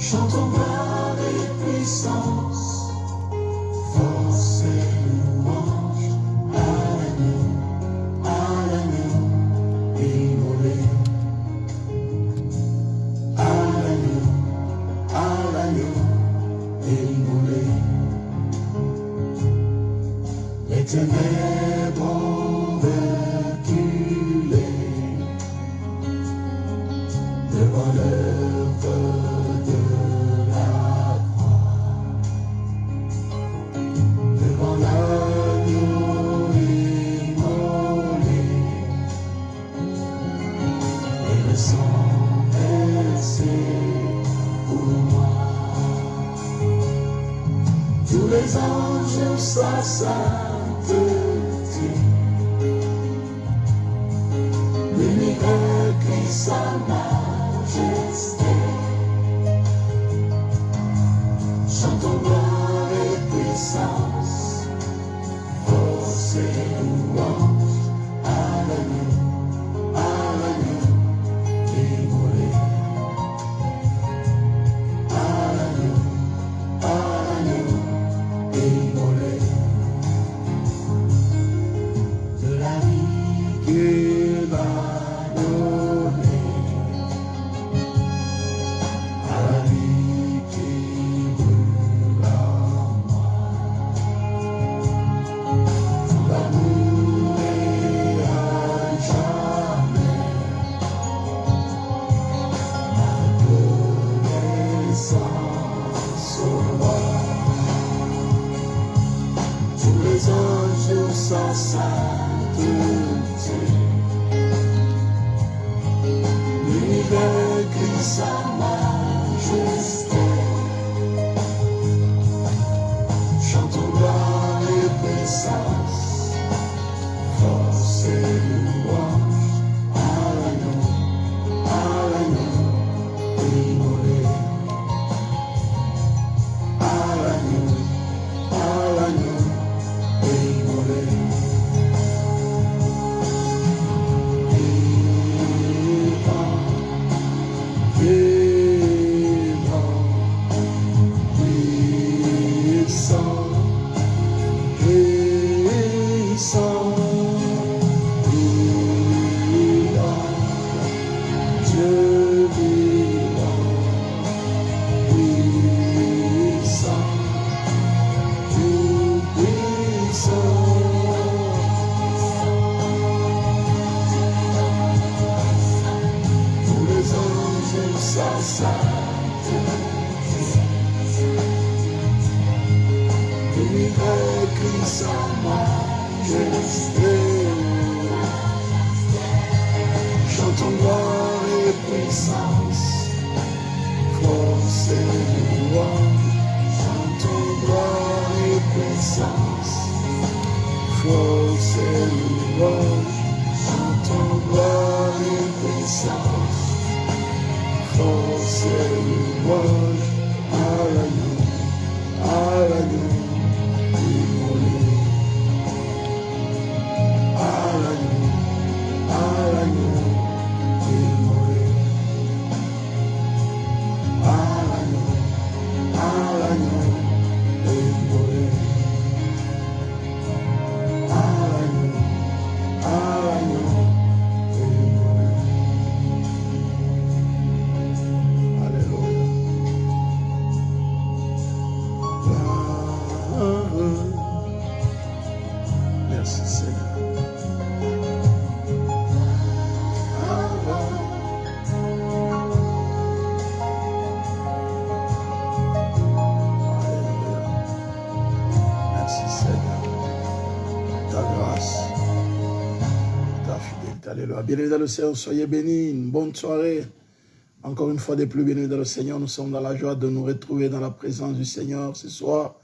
Chantons gloire et puissance, force et louange à l'agneau immolé. À l'agneau immolé. Les ténèbres ont reculé devant l'œuvre de la croix, devant l'agneau immolé, et le sang versé pour moi. Tous les anges sa sainteté, l'univers crie sa majesté. Chantons gloire et puissance, force et louange à l'agneau immolé. À l'agneau immolé. De la vie qu'il a donnée à la vie qui brûle en moi. Tout l'amour est à jamais ma reconnaissance au roi. Tous les anges sa sainteté, l'univers crie sa majesté. Chantons gloire et puissance, force et louange à l'agneau immolé. À l'agneau immolé. Chantons gloire et puissance, force et louange. Chantons gloire et puissance, force et louange. Chantons gloire et puissance, force et louange à l'agneau immolé. À l'agneau immolé. À l'agneau immolé. À l'agneau immolé. Alléluia. Merci Seigneur. Alléluia. Bienvenue dans le Seigneur, soyez bénis, une bonne soirée. Encore une fois de plus, bienvenue dans le Seigneur. Nous sommes dans la joie de nous retrouver dans la présence du Seigneur ce soir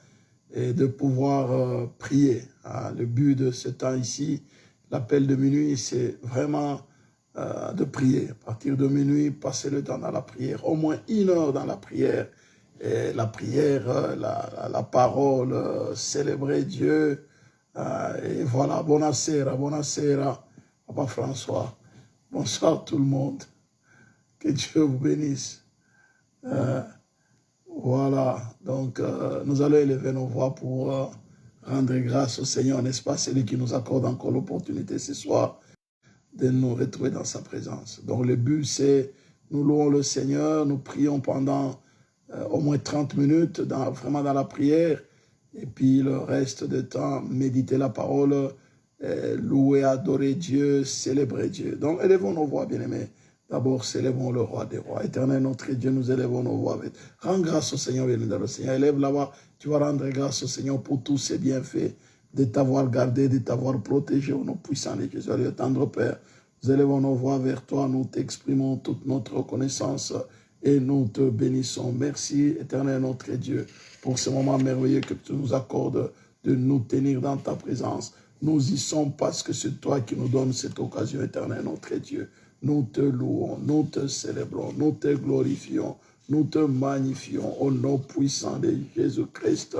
et de pouvoir prier. Le but de ce temps ici, l'appel de minuit, c'est vraiment de prier. À partir de minuit, passer le temps dans la prière, au moins 1 heure dans la prière. Et la prière, la parole, célébrer Dieu. Et voilà, buonasera, buonasera. Papa François, bonsoir tout le monde. Que Dieu vous bénisse. Voilà, donc nous allons élever nos voix pour rendre grâce au Seigneur, n'est-ce pas? C'est lui qui nous accorde encore l'opportunité ce soir de nous retrouver dans sa présence. Donc le but, c'est, nous louons le Seigneur, nous prions pendant au moins 30 minutes, vraiment dans la prière, et puis le reste du temps, méditer la parole, louer, adorer Dieu, célébrer Dieu. Donc élevons nos voix, bien-aimés. D'abord, célébrons le roi des rois. Éternel, notre Dieu, nous élevons nos voix. Rends grâce au Seigneur, bien dans le Seigneur. Élève la voix, tu vas rendre grâce au Seigneur pour tous ses bienfaits, de t'avoir gardé, de t'avoir protégé au nom puissant de Jésus. Allez, tendre Père, nous élevons nos voix vers toi, nous t'exprimons toute notre reconnaissance et nous te bénissons. Merci, Éternel, notre Dieu, pour ce moment merveilleux que tu nous accordes de nous tenir dans ta présence. Nous y sommes parce que c'est toi qui nous donnes cette occasion, Éternel, notre Dieu. Nous te louons, nous te célébrons, nous te glorifions, nous te magnifions au nom puissant de Jésus-Christ.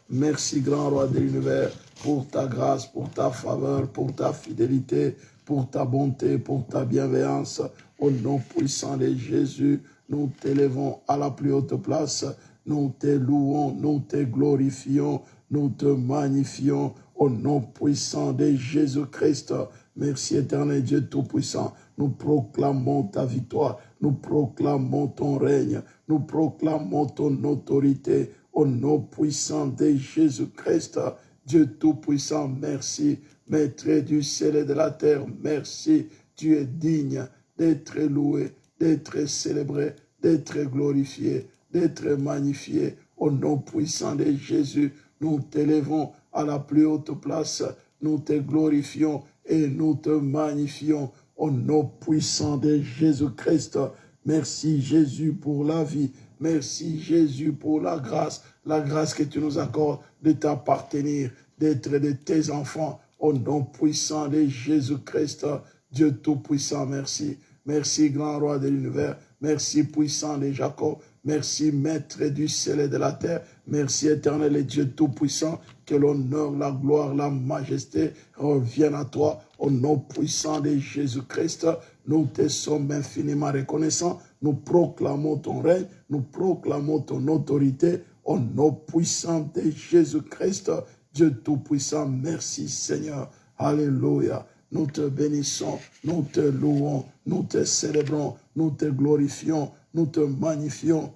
Merci, grand roi de l'univers, pour ta grâce, pour ta faveur, pour ta fidélité, pour ta bonté, pour ta bienveillance. Au nom puissant de Jésus, nous t'élevons à la plus haute place. Nous te louons, nous te glorifions, nous te magnifions au nom puissant de Jésus-Christ. Merci, éternel Dieu Tout-Puissant. Nous proclamons ta victoire, nous proclamons ton règne, nous proclamons ton autorité au nom puissant de Jésus-Christ. Dieu Tout-Puissant, merci. Maître du ciel et de la terre, merci. Tu es digne d'être loué, d'être célébré, d'être glorifié, d'être magnifié. Au nom puissant de Jésus, nous t'élevons à la plus haute place, nous te glorifions et nous te magnifions. Au nom puissant de Jésus-Christ, merci Jésus pour la vie, merci Jésus pour la grâce que tu nous accordes de t'appartenir, d'être de tes enfants. Au nom puissant de Jésus-Christ, Dieu Tout-Puissant, merci. Merci, grand roi de l'univers. Merci, puissant de Jacob. Merci, maître du ciel et de la terre. Merci, éternel et Dieu Tout-Puissant. Que l'honneur, la gloire, la majesté reviennent à toi. Au nom puissant de Jésus-Christ, nous te sommes infiniment reconnaissants. Nous proclamons ton règne. Nous proclamons ton autorité. Au nom puissant de Jésus-Christ, Dieu Tout-Puissant, merci Seigneur. Alléluia. Nous te bénissons, nous te louons, nous te célébrons, nous te glorifions, nous te magnifions.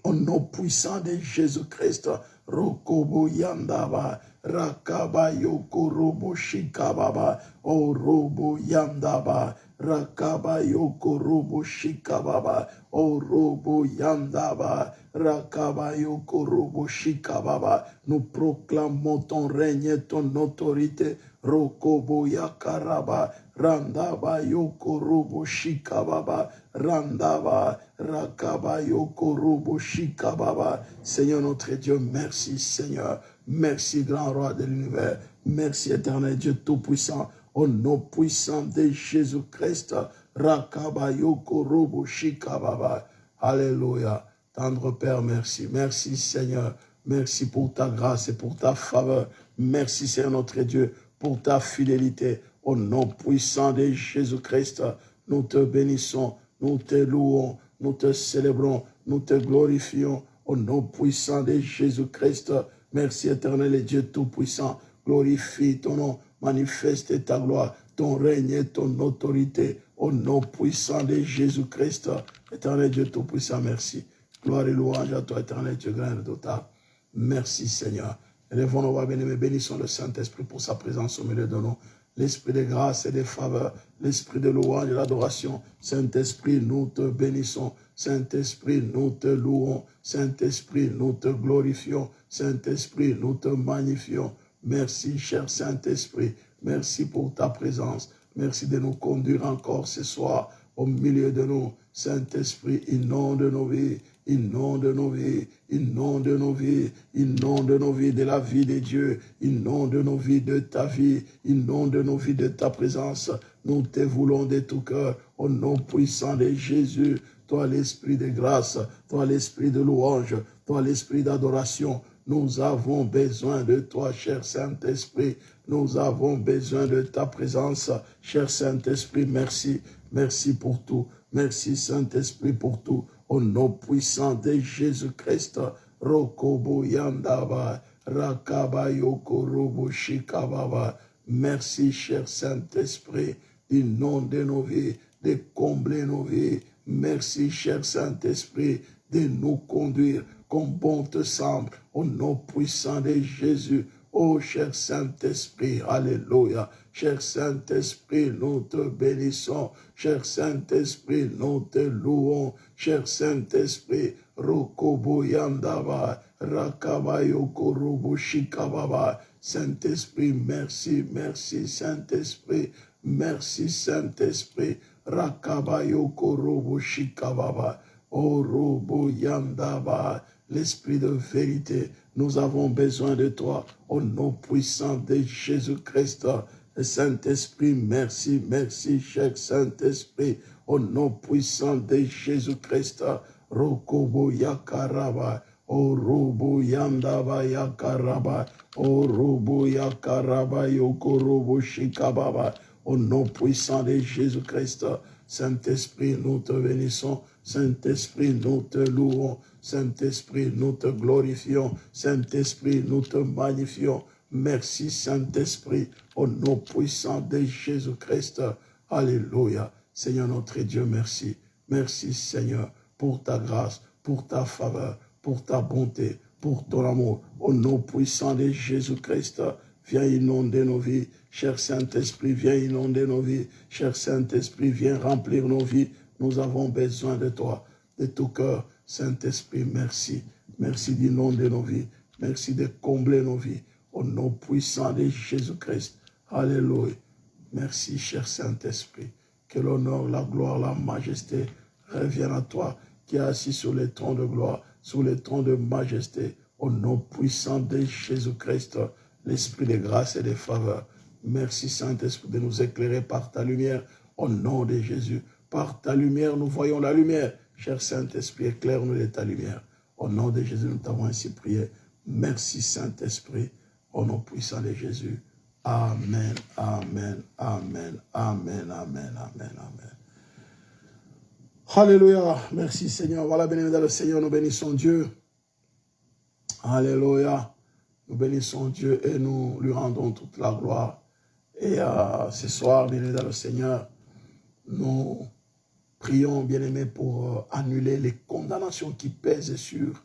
Au nom puissant de Jésus-Christ, Rokobo Yandaba, Rakaba Yoko Robo Shikababa, O Robo Yandaba, Rakaba Yoko Robo Shikababa, O Robo Yandaba, Rakaba Yoko Robo Shikababa. Nous proclamons ton règne et ton autorité. Rokobo Yakaraba, Randaba Yoko Robo Shikababa, Randaba, Rakaba Yoko Robo Shikababa. Seigneur notre Dieu, merci Seigneur. Merci grand roi de l'univers. Merci éternel Dieu Tout-Puissant. Au nom puissant de Jésus-Christ. Rakaba Yoko Robo Shikababa. Alléluia. Tendre Père, merci. Merci Seigneur. Merci pour ta grâce et pour ta faveur. Merci Seigneur notre Dieu pour ta fidélité. Au nom puissant de Jésus-Christ, nous te bénissons, nous te louons, nous te célébrons, nous te glorifions. Au nom puissant de Jésus-Christ, merci éternel et Dieu Tout-Puissant. Glorifie ton nom, manifeste ta gloire, ton règne et ton autorité. Au nom puissant de Jésus-Christ, éternel Dieu Tout-Puissant, merci. Gloire et louange à toi, éternel Dieu grand et redoutable. Merci Seigneur. Élevons nos voix, bien-aimés, bénissons le Saint-Esprit pour sa présence au milieu de nous. L'esprit de grâce et de faveur, l'esprit de louange et d'adoration. Saint-Esprit, nous te bénissons. Saint-Esprit, nous te louons. Saint-Esprit, nous te glorifions. Saint-Esprit, nous te magnifions. Merci, cher Saint-Esprit. Merci pour ta présence. Merci de nous conduire encore ce soir au milieu de nous. Saint-Esprit, inonde nos vies. Inonde nos vies, inonde nos vies, inonde nos vies de la vie de Dieu, inonde nos vies de ta vie, inonde nos vies de ta présence. Nous te voulons de tout cœur, au nom puissant de Jésus. Toi l'esprit de grâce, toi l'esprit de louange, toi l'esprit d'adoration. Nous avons besoin de toi, cher Saint-Esprit. Nous avons besoin de ta présence, cher Saint-Esprit. Merci, merci pour tout. Merci Saint-Esprit pour tout. au nom puissant de Jésus-Christ. Rokobo Yandaba, Rakaba Yokorobo Shikababa. Merci, cher Saint-Esprit, du nom de nos vies, de combler nos vies. Merci, cher Saint-Esprit, de nous conduire comme bon te semble, au nom puissant de Jésus. Oh, cher Saint-Esprit, alléluia. Cher Saint-Esprit, nous te bénissons. Cher Saint-Esprit, nous te louons. Cher Saint-Esprit, Rokobo Yandaba, Rakaba Yokorobo Shikababa. Saint-Esprit, merci, merci, Saint-Esprit. Merci, Saint-Esprit. Rakaba Yokorobo Shikababa. Oh, Robo Yandaba, l'Esprit de vérité, nous avons besoin de toi, au nom puissant de Jésus-Christ. Saint-Esprit, merci, merci, cher Saint-Esprit, au nom puissant de Jésus-Christ. Rokobo Yakaraba, oh Robo Yandaba Yakaraba, oh Robo Yakaraba Yokorobo Shikababa, au nom puissant de Jésus-Christ. Saint-Esprit, nous te bénissons. Saint-Esprit, nous te louons. Saint-Esprit, nous te glorifions. Saint-Esprit, nous te magnifions. Merci, Saint-Esprit, au nom puissant de Jésus-Christ. Alléluia. Seigneur notre Dieu, merci. Merci, Seigneur, pour ta grâce, pour ta faveur, pour ta bonté, pour ton amour. Au nom puissant de Jésus-Christ, viens inonder nos vies. Cher Saint-Esprit, viens inonder nos vies. Cher Saint-Esprit, viens remplir nos vies. Nous avons besoin de toi, de tout cœur. Saint-Esprit, merci. Merci d'inonder nos vies. Merci de combler nos vies. Au nom puissant de Jésus-Christ. Alléluia. Merci, cher Saint-Esprit. Que l'honneur, la gloire, la majesté reviennent à toi, qui est assis sur les trônes de gloire, sur les trônes de majesté. Au nom puissant de Jésus-Christ, l'Esprit de grâce et de faveur. Merci, Saint-Esprit, de nous éclairer par ta lumière. Au nom de Jésus. Par ta lumière, nous voyons la lumière. Cher Saint-Esprit, éclaire-nous de ta lumière. Au nom de Jésus, nous t'avons ainsi prié. Merci, Saint-Esprit. Au nom puissant de Jésus. Amen, amen, amen, amen, amen, amen, amen. Alléluia. Merci, Seigneur. Voilà, béni dans le Seigneur, nous bénissons Dieu. Alléluia. Nous bénissons Dieu et nous lui rendons toute la gloire. Et ce soir, béni dans le Seigneur, nous prions, bien-aimés, pour annuler les condamnations qui pèsent sur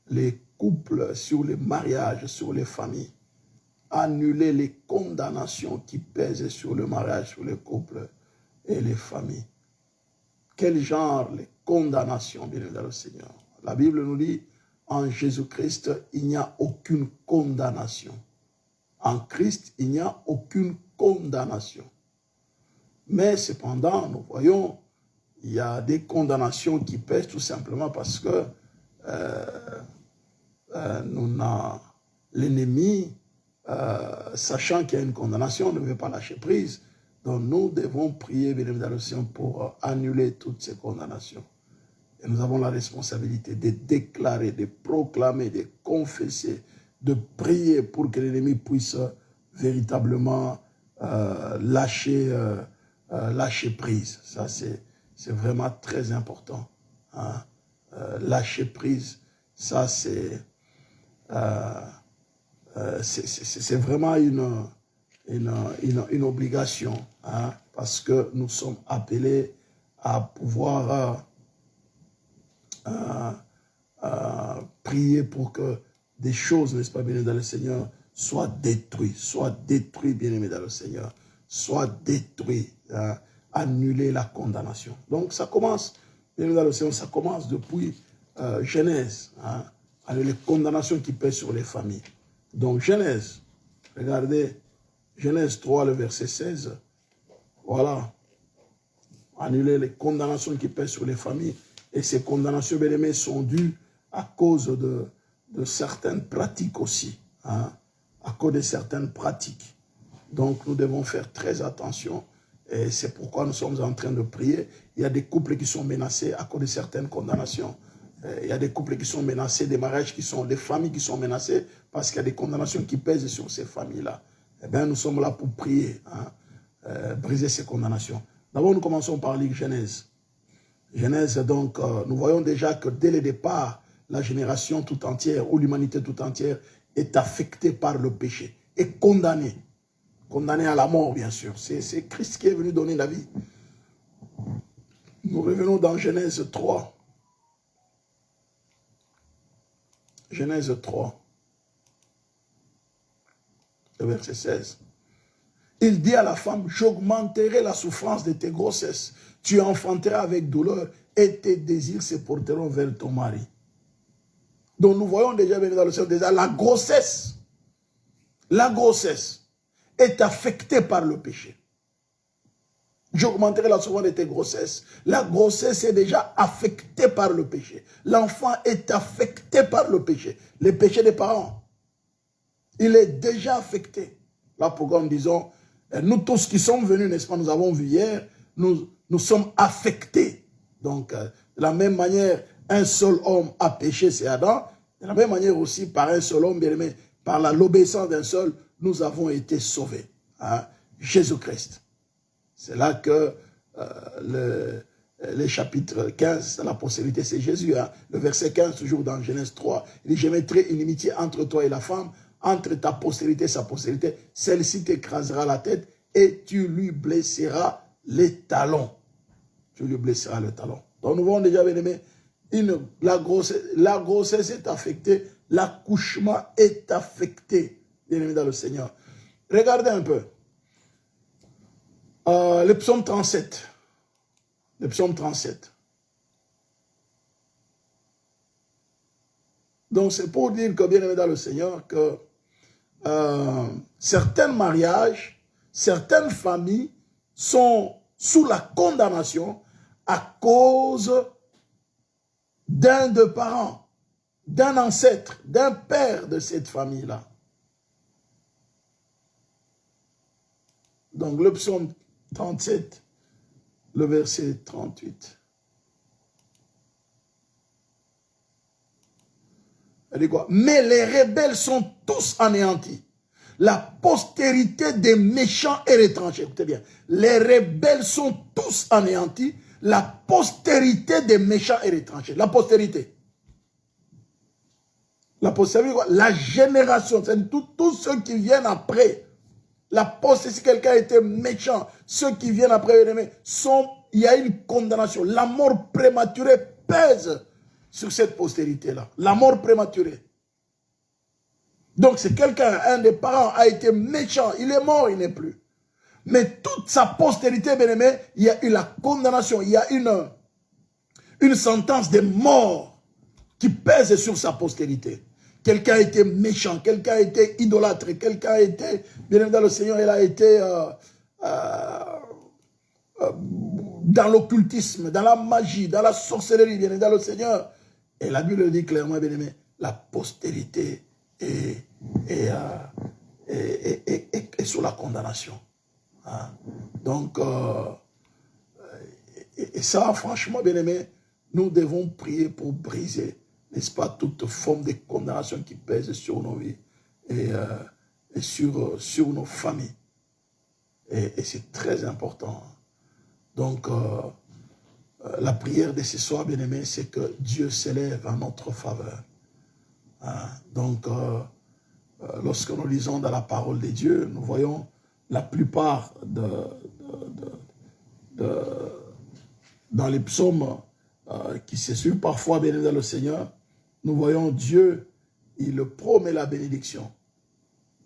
les couples, sur les mariages, sur les familles. Annuler les condamnations qui pèsent sur le mariage, sur les couples et les familles. Quel genre les condamnations, bien-aimés dans le Seigneur? La Bible nous dit, en Jésus-Christ, il n'y a aucune condamnation. En Christ, il n'y a aucune condamnation. Mais cependant, nous voyons, il y a des condamnations qui pèsent tout simplement parce que l'ennemi, sachant qu'il y a une condamnation, ne veut pas lâcher prise. Donc nous devons prier, bien évidemment, pour annuler toutes ces condamnations. Et nous avons la responsabilité de déclarer, de proclamer, de confesser, de prier pour que l'ennemi puisse véritablement lâcher prise. Ça, c'est vraiment très important. Hein? Lâcher prise, ça, c'est vraiment une obligation. Hein? Parce que nous sommes appelés à pouvoir prier pour que des choses, n'est-ce pas, bien-aimés dans le Seigneur, soient détruites, bien-aimés dans le Seigneur, soient détruites, hein, annuler la condamnation. Donc ça commence, bien-aimés dans le Seigneur, ça commence depuis Genèse, hein, annuler les condamnations qui pèsent sur les familles. Donc Genèse, regardez, Genèse 3, le verset 16, voilà, annuler les condamnations qui pèsent sur les familles. Et ces condamnations, bien aimés, sont dues à cause de certaines pratiques aussi. Hein, à cause de certaines pratiques. Donc, nous devons faire très attention. Et c'est pourquoi nous sommes en train de prier. Il y a des couples qui sont menacés à cause de certaines condamnations. Il y a des couples qui sont menacés, des mariages qui sont, des familles qui sont menacées parce qu'il y a des condamnations qui pèsent sur ces familles-là. Eh bien, nous sommes là pour prier, hein, briser ces condamnations. D'abord, nous commençons par lire Genèse. Genèse, donc, nous voyons déjà que dès le départ, la génération tout entière ou l'humanité tout entière est affectée par le péché, est condamnée. Condamnée à la mort, bien sûr. C'est Christ qui est venu donner la vie. Nous revenons dans Genèse 3. Genèse 3, le verset 16. Il dit à la femme, j'augmenterai la souffrance de tes grossesses. Tu enfanteras avec douleur et tes désirs se porteront vers ton mari. Donc nous voyons déjà dans le ciel, déjà la grossesse est affectée par le péché. J'augmenterai la souffrance de tes grossesses. La grossesse est déjà affectée par le péché. L'enfant est affecté par le péché. Le péché des parents, il est déjà affecté. Là pourquoi nous disons, nous tous qui sommes venus, n'est-ce pas, nous avons vu hier, nous sommes affectés. Donc, de la même manière, un seul homme a péché, c'est Adam. De la même manière aussi, par un seul homme, bien aimé, par l'obéissance d'un seul, nous avons été sauvés. Hein? Jésus-Christ. C'est là que le chapitre 15, la postérité, c'est Jésus. Hein? Le verset 15, toujours dans Genèse 3, il dit, je mettrai une inimitié entre toi et la femme, entre ta postérité et sa postérité, celle-ci t'écrasera la tête et tu lui blesseras les talons. Tu lui blesseras le talon. Donc nous voyons déjà, bien aimé, la grossesse est affectée, l'accouchement est affecté, bien aimé dans le Seigneur. Regardez un peu. Le psaume 37. Le psaume 37. Donc c'est pour dire que, bien aimé dans le Seigneur, que certains mariages, certaines familles sont sous la condamnation à cause d'un de parents, d'un ancêtre, d'un père de cette famille-là. Donc le psaume 37, le verset 38. Elle dit quoi? Mais les rebelles sont tous anéantis. La postérité des méchants est retranchée. Écoutez bien. Les rebelles sont tous anéantis. La postérité des méchants est retranchée. La postérité. La postérité, quoi? La génération. C'est tous ceux qui viennent après. La postérité, si quelqu'un était méchant, ceux qui viennent après, il y a une condamnation. La mort prématurée pèse sur cette postérité-là. La mort prématurée. Donc c'est quelqu'un, un des parents a été méchant, il est mort, il n'est plus. Mais toute sa postérité, bien aimé, il y a eu la condamnation, il y a une sentence de mort qui pèse sur sa postérité. Quelqu'un a été méchant, quelqu'un a été idolâtre, quelqu'un a été, bien aimé dans le Seigneur, il a été dans l'occultisme, dans la magie, dans la sorcellerie, bien aimé dans le Seigneur. Et la Bible dit clairement, bien aimé, la postérité est sous la condamnation. Hein? Donc, et ça, franchement, bien aimé, nous devons prier pour briser, n'est-ce pas, toute forme de condamnation qui pèse sur nos vies et sur nos familles. Et c'est très important. Donc, la prière de ce soir, bien aimé, c'est que Dieu s'élève en notre faveur. Hein? Donc, lorsque nous lisons dans la parole de Dieu, nous voyons la plupart dans les psaumes qui se suivent parfois, bien aimé dans le Seigneur, nous voyons Dieu, il promet la bénédiction.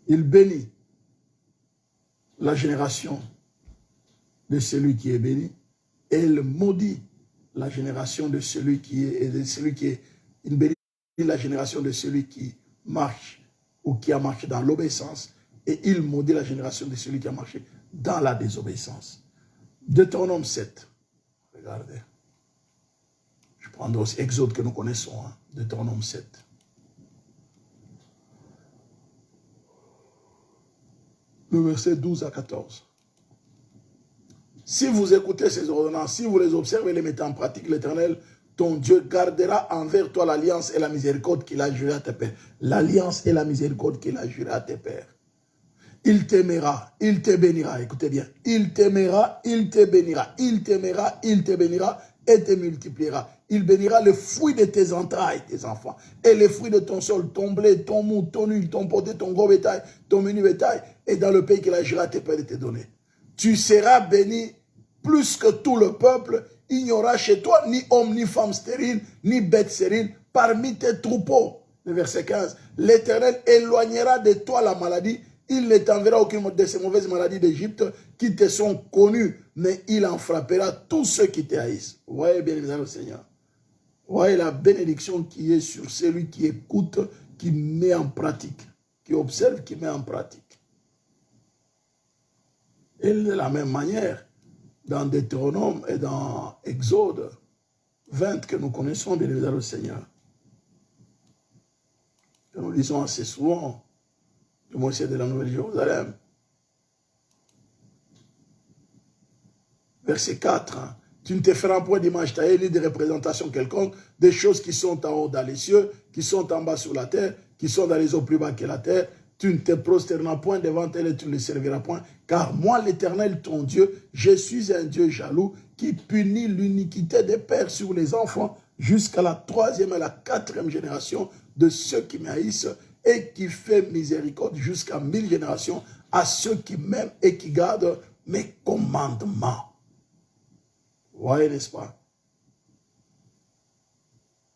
Il bénit la génération de celui qui est béni et il maudit la génération de celui qui est, il bénit la génération de celui qui marche ou qui a marché dans l'obéissance et il maudit la génération de celui qui a marché dans la désobéissance. Deutéronome 7. Regardez. Je prendrai aussi Exode que nous connaissons. Hein. Deutéronome 7. Le verset 12 à 14. Si vous écoutez ces ordonnances, si vous les observez et les mettez en pratique, l'Éternel, ton Dieu, gardera envers toi l'alliance et la miséricorde qu'il a juré à tes pères. L'alliance et la miséricorde qu'il a juré à tes pères. Il t'aimera, il te bénira. Écoutez bien. Il t'aimera, il te bénira. Il t'aimera, il te bénira et te multipliera. Il bénira le fruit de tes entrailles, tes enfants, et les fruits de ton sol, ton blé, ton mou, ton huile, ton poté, ton gros bétail, ton menu bétail, et dans le pays qu'il agira tes pères de te donner. Tu seras béni plus que tout le peuple. Il n'y aura chez toi ni homme, ni femme stérile, ni bête stérile, parmi tes troupeaux. Le verset 15. L'Éternel éloignera de toi la maladie. Il ne t'enverra aucune de ces mauvaises maladies d'Égypte qui te sont connues, mais il en frappera tous ceux qui te haïssent. Vous voyez bien évidemment le Seigneur. Vous voyez la bénédiction qui est sur celui qui écoute, qui met en pratique, qui observe, qui met en pratique. Et de la même manière, dans Deutéronome et dans Exode 20 que nous connaissons, bien évidemment le Seigneur, que nous lisons assez souvent, du Moïse de la Nouvelle Jérusalem. Verset 4, hein. Tu ne te feras point d'image taillée, ni de représentation quelconque, des choses qui sont en haut dans les cieux, qui sont en bas sur la terre, qui sont dans les eaux plus bas que la terre. Tu ne te prosterneras point devant elle et tu ne les serviras point. Car moi, l'Éternel, ton Dieu, je suis un Dieu jaloux qui punit l'iniquité des pères sur les enfants jusqu'à la 3e et la 4e génération de ceux qui m'haïssent et qui fait miséricorde jusqu'à 1000 générations à ceux qui m'aiment et qui gardent mes commandements. Vous voyez, n'est-ce pas?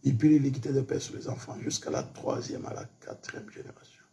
Il punit l'iniquité des pères sur les enfants jusqu'à la 3e et la 4e génération.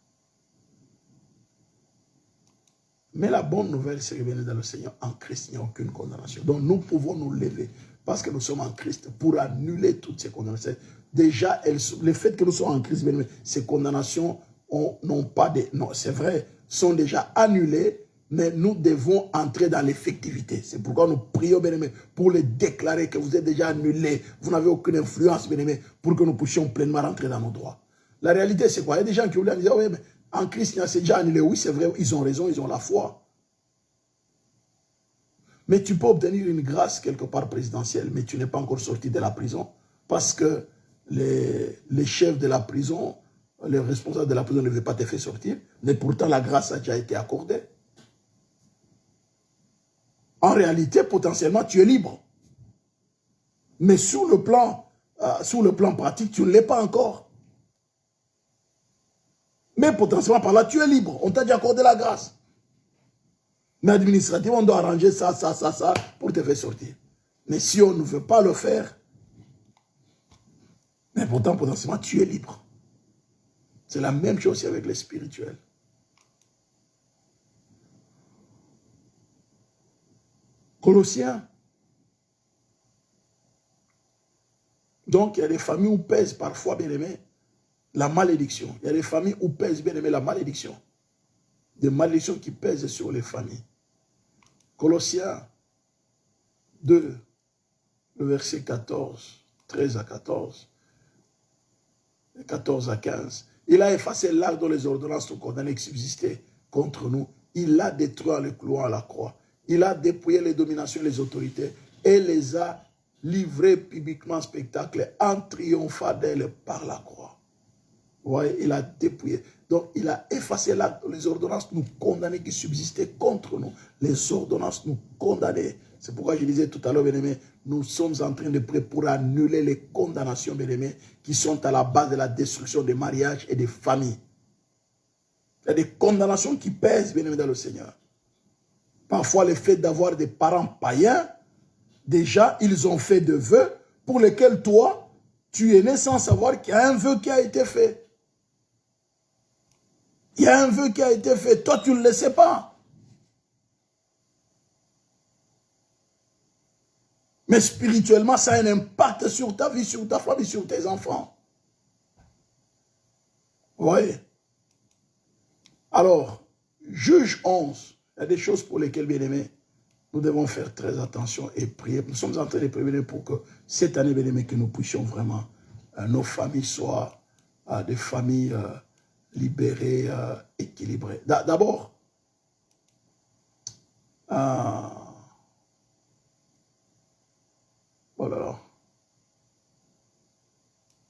Mais la bonne nouvelle, c'est que bien dans le Seigneur, en Christ, il n'y a aucune condamnation. Donc nous pouvons nous lever, parce que nous sommes en Christ, pour annuler toutes ces condamnations. Déjà, le fait que nous soyons en Christ, bien, ces condamnations n'ont pas de... Non, c'est vrai, sont déjà annulées, mais nous devons entrer dans l'effectivité. C'est pourquoi nous prions, bien aimé, pour les déclarer que vous êtes déjà annulés, vous n'avez aucune influence, bien aimé, pour que nous puissions pleinement rentrer dans nos droits. La réalité, c'est quoi? Il y a des gens qui voulaient dire, oui, mais en Christ, c'est déjà annulé. Oui, c'est vrai, ils ont raison, ils ont la foi. Mais tu peux obtenir une grâce quelque part présidentielle, mais tu n'es pas encore sorti de la prison, parce que les chefs de la prison, les responsables de la prison ne veulent pas te faire sortir, mais pourtant la grâce a déjà été accordée. En réalité, potentiellement, tu es libre. Mais sur le plan pratique, tu ne l'es pas encore. Mais potentiellement, par là, tu es libre. On t'a déjà accordé la grâce. Mais administrativement, on doit arranger ça pour te faire sortir. Mais si on ne veut pas le faire, mais pourtant, potentiellement, tu es libre. C'est la même chose avec les spirituels. Colossiens. Donc, il y a des familles où pèse parfois, bien aimé, la malédiction. Il y a des familles où pèse, bien aimé, la malédiction. Des malédictions qui pèsent sur les familles. Colossiens 2, le verset 14, 13 à 14, et 14 à 15. Il a effacé l'acte dont les ordonnances sont condamnées qui subsistaient contre nous. Il l'a détruit en le clouant à la croix. Il a dépouillé les dominations et les autorités et les a livrées publiquement en spectacle en triomphant d'elles par la croix. Vous voyez, il a dépouillé. Donc, il a effacé l'acte dont les ordonnances nous condamnaient qui subsistaient contre nous. Les ordonnances nous condamnaient. C'est pourquoi je disais tout à l'heure, bien-aimés, nous sommes en train de prier pour annuler les condamnations, bien-aimés, qui sont à la base de la destruction des mariages et des familles. Il y a des condamnations qui pèsent, bien-aimés, dans le Seigneur. Parfois, le fait d'avoir des parents païens, déjà, ils ont fait des vœux pour lesquels toi, tu es né sans savoir qu'il y a un vœu qui a été fait. Il y a un vœu qui a été fait. Toi, tu ne le sais pas. Mais spirituellement, ça a un impact sur ta vie, sur ta famille, sur tes enfants. Vous voyez? Alors, Juge 11, il y a des choses pour lesquelles, bien aimés, nous devons faire très attention et prier. Nous sommes en train de prier pour que cette année, bien aimés, que nous puissions vraiment, nos familles soient des familles libérées, équilibrées. D'abord, voilà.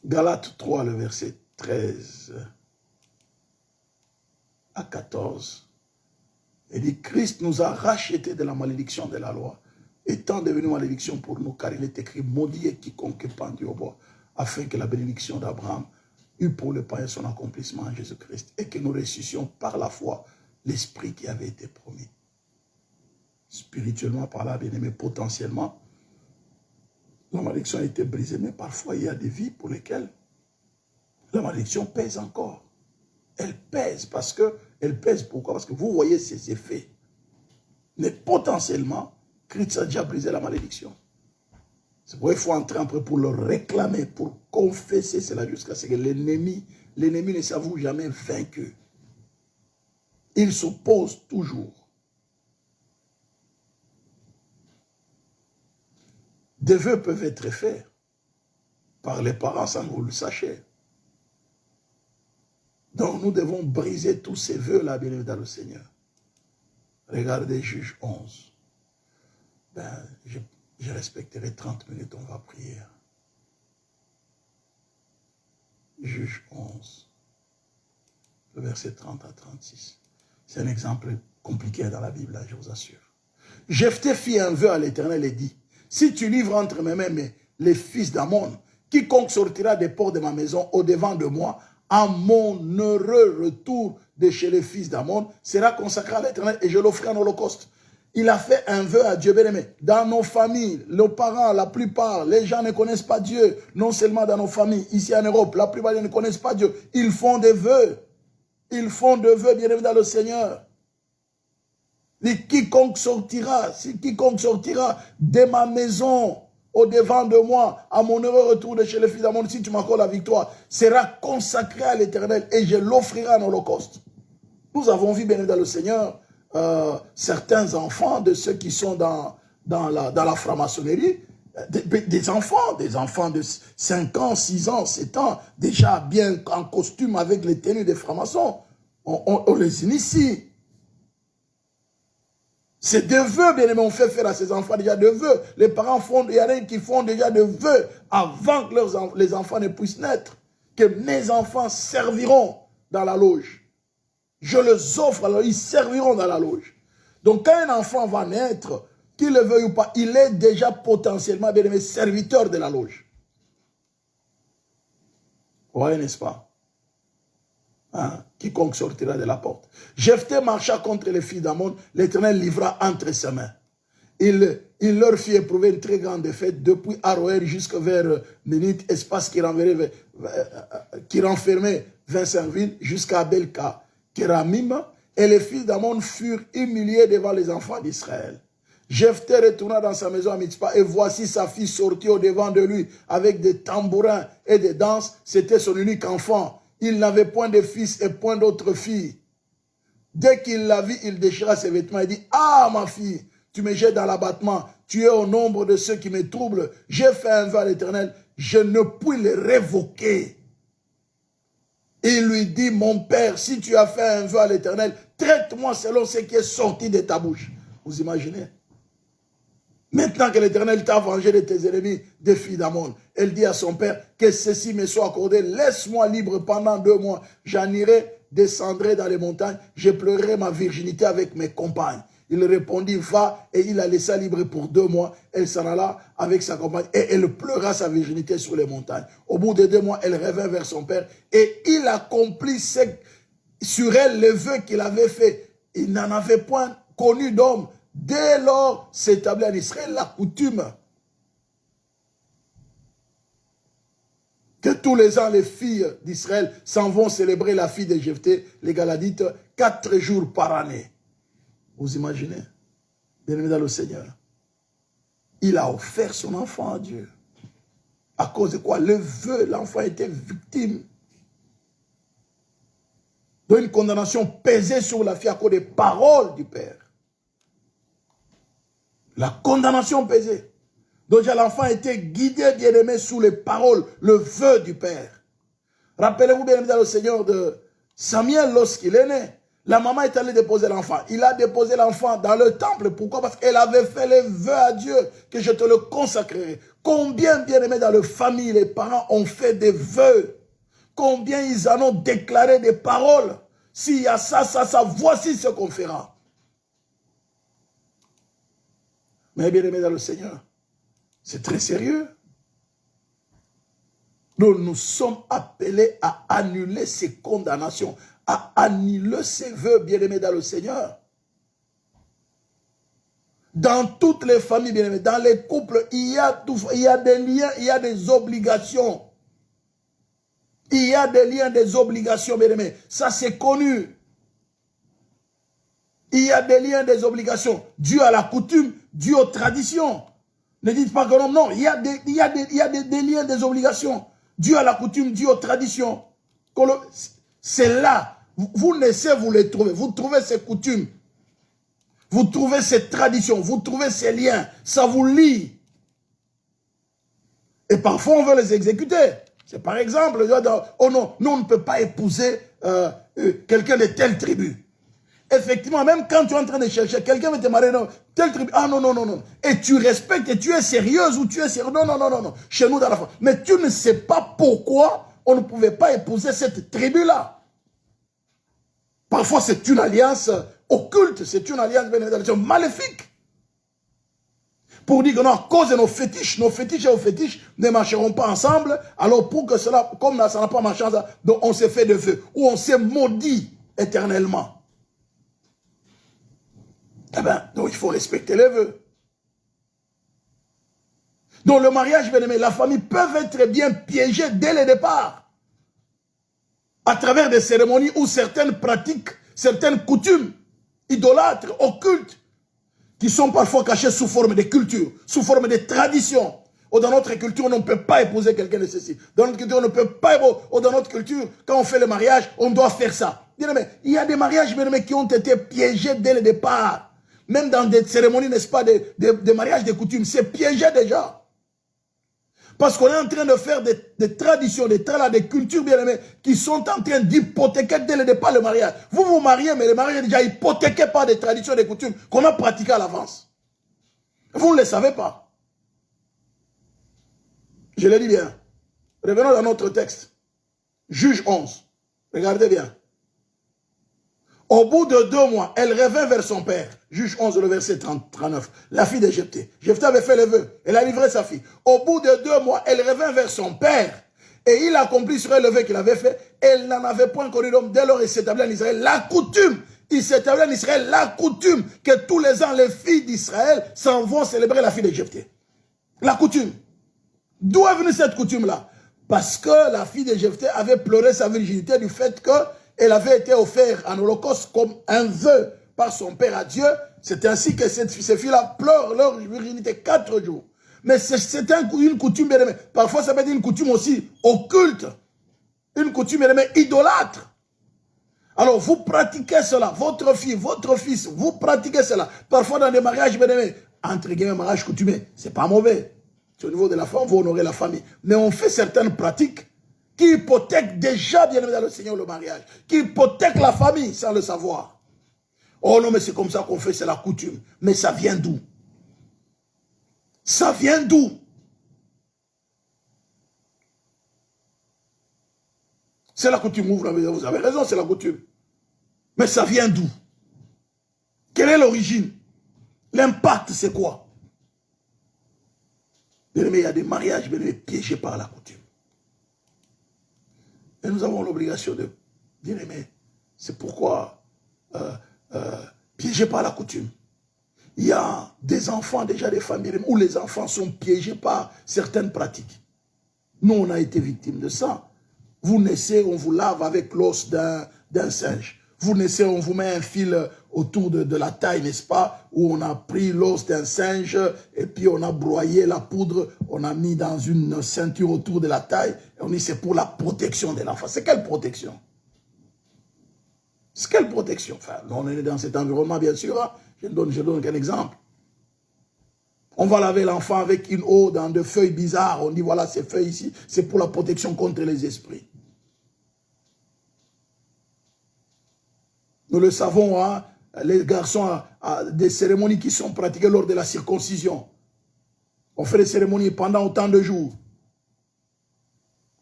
Galates 3, le verset 13 à 14. Il dit, Christ nous a rachetés de la malédiction de la loi. étant devenu malédiction pour nous, car il est écrit, maudit est quiconque est pendu au bois, afin que la bénédiction d'Abraham eût pour le païen son accomplissement en Jésus-Christ, et que nous ressuscions par la foi l'esprit qui avait été promis. Spirituellement par là, bien aimé, potentiellement, la malédiction a été brisée, mais parfois il y a des vies pour lesquelles la malédiction pèse encore. Elle pèse parce que, elle pèse pourquoi? Parce que vous voyez ses effets. Mais potentiellement, Christ a déjà brisé la malédiction. C'est pourquoi il faut entrer après pour le réclamer, pour confesser cela jusqu'à ce que l'ennemi ne s'avoue jamais vaincu. Il s'oppose toujours. Des vœux peuvent être faits par les parents sans que vous le sachiez. Donc nous devons briser tous ces vœux-là, bien évidemment, dans le Seigneur. Regardez Juge 11. Je respecterai 30 minutes, on va prier. Juge 11, le verset 30 à 36. C'est un exemple compliqué dans la Bible, là, je vous assure. Jephthé fit un vœu à l'Éternel et dit, si tu livres entre mes mains les fils d'Amon, quiconque sortira des portes de ma maison au-devant de moi, à mon heureux retour de chez les fils d'Amon, sera consacré à l'Éternel et je l'offrirai en holocauste. Il a fait un vœu à Dieu, bien aimé. Dans nos familles, nos parents, la plupart, les gens ne connaissent pas Dieu. Non seulement dans nos familles, ici en Europe, la plupart ne connaissent pas Dieu. Ils font des vœux. Ils font des vœux, bien aimé, dans le Seigneur. Et quiconque sortira de ma maison au-devant de moi, à mon heureux retour de chez les fils d'Amon, si tu m'accordes la victoire, sera consacré à l'Éternel et je l'offrirai en holocauste. Nous avons vu, bien aimé, dans le Seigneur, certains enfants de ceux qui sont dans la franc-maçonnerie, des enfants de 5 ans, 6 ans, 7 ans, déjà bien en costume avec les tenues des francs-maçons. On les initie. C'est des vœux, bien aimé, on fait faire à ces enfants déjà des vœux. Les parents font, il y en a qui font déjà des vœux avant que les enfants ne puissent naître. Que mes enfants serviront dans la loge. Je les offre, alors ils serviront dans la loge. Donc quand un enfant va naître, qu'il le veuille ou pas, il est déjà potentiellement, bien aimé, serviteur de la loge. Vous voyez, n'est-ce pas? Hein? Quiconque sortira de la porte. Jephthé marcha contre les filles d'Amon, l'Éternel livra entre ses mains. Il leur fit éprouver une très grande défaite depuis Aroër jusqu'à vers Ménite, espace qui renfermait 25 villes, jusqu'à Belka, Kéramim, et les fils d'Amon furent humiliés devant les enfants d'Israël. Jephthé retourna dans sa maison à Mitzpah, et voici sa fille sortie au-devant de lui avec des tambourins et des danses. C'était son unique enfant. Il n'avait point de fils et point d'autres filles. Dès qu'il la vit, il déchira ses vêtements et dit, « Ah, ma fille, tu me jettes dans l'abattement, tu es au nombre de ceux qui me troublent. J'ai fait un vœu à l'Éternel, je ne puis le révoquer. » Il lui dit, « Mon père, si tu as fait un vœu à l'Éternel, traite-moi selon ce qui est sorti de ta bouche. » Vous imaginez? Maintenant que l'Éternel t'a vengé de tes ennemis, des filles d'Amon, elle dit à son père, que ceci me soit accordé, laisse-moi libre pendant 2 mois, j'en irai, descendrai dans les montagnes, je pleurerai ma virginité avec mes compagnes. Il répondit, va, et il la laissa libre pour 2 mois, elle s'en alla avec sa compagne, et elle pleura sa virginité sur les montagnes. Au bout de 2 mois, elle revint vers son père, et il accomplit sur elle le vœu qu'il avait fait. Il n'en avait point connu d'homme. Dès lors, s'établit en Israël la coutume que tous les ans, les filles d'Israël s'en vont célébrer la fille de Jephthé, les Galadites, 4 jours par année. Vous imaginez? Bien-aimé dans le Seigneur. Il a offert son enfant à Dieu. À cause de quoi? Le vœu, l'enfant était victime d'une condamnation pesée sur la fille à cause des paroles du Père. La condamnation pesée. Donc l'enfant a été guidé, bien-aimé, sous les paroles, le vœu du Père. Rappelez-vous, bien-aimé, dans le Seigneur de Samuel, lorsqu'il est né, la maman est allée déposer l'enfant. Il a déposé l'enfant dans le temple. Pourquoi? Parce qu'elle avait fait le vœu à Dieu que je te le consacrerai. Combien, bien-aimés, dans la famille, les parents ont fait des vœux. Combien ils en ont déclaré des paroles. S'il y a ça, voici ce qu'on fera. Mais bien aimé dans le Seigneur, c'est très sérieux. Nous sommes appelés à annuler ces condamnations, à annuler ces vœux, bien aimés dans le Seigneur. Dans toutes les familles, bien aimés, dans les couples, il y a des liens, il y a des obligations. Il y a des liens, des obligations, bien aimés. Ça, c'est connu. Il y a des liens, des obligations, dû à la coutume, dû aux traditions. Ne dites pas que non, non, il y a des liens, des obligations, dû à la coutume, dû aux traditions. C'est là, vous naissez, vous les trouvez, vous trouvez ces coutumes, vous trouvez ces traditions, vous trouvez ces liens, ça vous lie. Et parfois, on veut les exécuter. C'est par exemple, oh non, nous, on ne peut pas épouser quelqu'un de telle tribu. Effectivement, même quand tu es en train de chercher, quelqu'un veut te marier dans telle tribu. Ah non, non, non, non. Et tu respectes et tu es sérieuse ou tu es sérieux. Non, non, non, non, non. Chez nous, dans la famille. Mais tu ne sais pas pourquoi on ne pouvait pas épouser cette tribu-là. Parfois, c'est une alliance occulte. C'est une alliance maléfique. Pour dire que non, à cause de nos fétiches et nos fétiches ne marcheront pas ensemble. Alors, pour que cela, comme ça n'a pas marché ensemble, donc on s'est fait de feu. Ou on s'est maudit éternellement. Eh bien, donc il faut respecter les vœux. Donc le mariage, bien aimé, la famille peuvent être bien piégées dès le départ. À travers des cérémonies ou certaines pratiques, certaines coutumes idolâtres, occultes, qui sont parfois cachées sous forme de culture, sous forme de tradition. Ou dans notre culture, on ne peut pas épouser quelqu'un de ceci. Dans notre culture, on ne peut pas, ou dans notre culture, quand on fait le mariage, on doit faire ça. Bien aimé, il y a des mariages, bien aimé, qui ont été piégés dès le départ. Même dans des cérémonies, n'est-ce pas, des mariages, des coutumes, c'est piégé déjà. Parce qu'on est en train de faire des traditions, des cultures bien aimées, qui sont en train d'hypothéquer dès le départ le mariage. Vous vous mariez, mais le mariage est déjà hypothéqué par des traditions, des coutumes qu'on a pratiquées à l'avance. Vous ne le savez pas. Je le dis bien. Revenons dans notre texte. Juge 11. Regardez bien. Au bout de 2 mois, elle revint vers son père. Juge 11, le verset 39. La fille de Jephthé. Jephthé avait fait le vœu. Elle a livré sa fille. Au bout de 2 mois, elle revint vers son père. Et il accomplit sur elle le vœu qu'il avait fait. Elle n'en avait point connu d'homme. Dès lors, il s'établit en Israël la coutume. Il s'établit en Israël la coutume que tous les ans, les filles d'Israël s'en vont célébrer la fille de Jephthé. La coutume. D'où est venue cette coutume-là? Parce que la fille de Jephthé avait pleuré sa virginité du fait que elle avait été offerte en holocauste comme un vœu par son père à Dieu. C'est ainsi que ces filles-là pleurent leur virginité 4 jours. Mais c'est une coutume, bien aimée. Parfois, ça peut être une coutume aussi occulte. Une coutume, bien aimée, idolâtre. Alors, vous pratiquez cela. Votre fille, votre fils, vous pratiquez cela. Parfois, dans des mariages, bien aimés, entre guillemets, mariage coutumé, c'est pas mauvais. C'est au niveau de la femme, vous honorez la famille. Mais on fait certaines pratiques qui hypothèque déjà, bien aimé dans le Seigneur, le mariage, qui hypothèque la famille sans le savoir. Oh non, mais c'est comme ça qu'on fait, c'est la coutume. Mais ça vient d'où? Ça vient d'où? C'est la coutume, vous avez raison, c'est la coutume. Mais ça vient d'où? Quelle est l'origine? L'impact, c'est quoi? Bien aimé, il y a des mariages, bien aimé, piégés par la coutume. Et nous avons l'obligation de, bien aimé, c'est pourquoi piégés par la coutume. Il y a des enfants, déjà des familles, où les enfants sont piégés par certaines pratiques. Nous, on a été victimes de ça. Vous naissez, on vous lave avec l'os d'un singe. Vous naissez, on vous met un fil autour de la taille, n'est-ce pas, où on a pris l'os d'un singe et puis on a broyé la poudre, on a mis dans une ceinture autour de la taille et on dit c'est pour la protection de l'enfant. C'est quelle protection? C'est quelle protection? Enfin, on est dans cet environnement, bien sûr. Hein? Je donne qu'un exemple. On va laver l'enfant avec une eau dans des feuilles bizarres. On dit voilà, ces feuilles ici, c'est pour la protection contre les esprits. Nous le savons, hein, les garçons, des cérémonies qui sont pratiquées lors de la circoncision. On fait des cérémonies pendant autant de jours.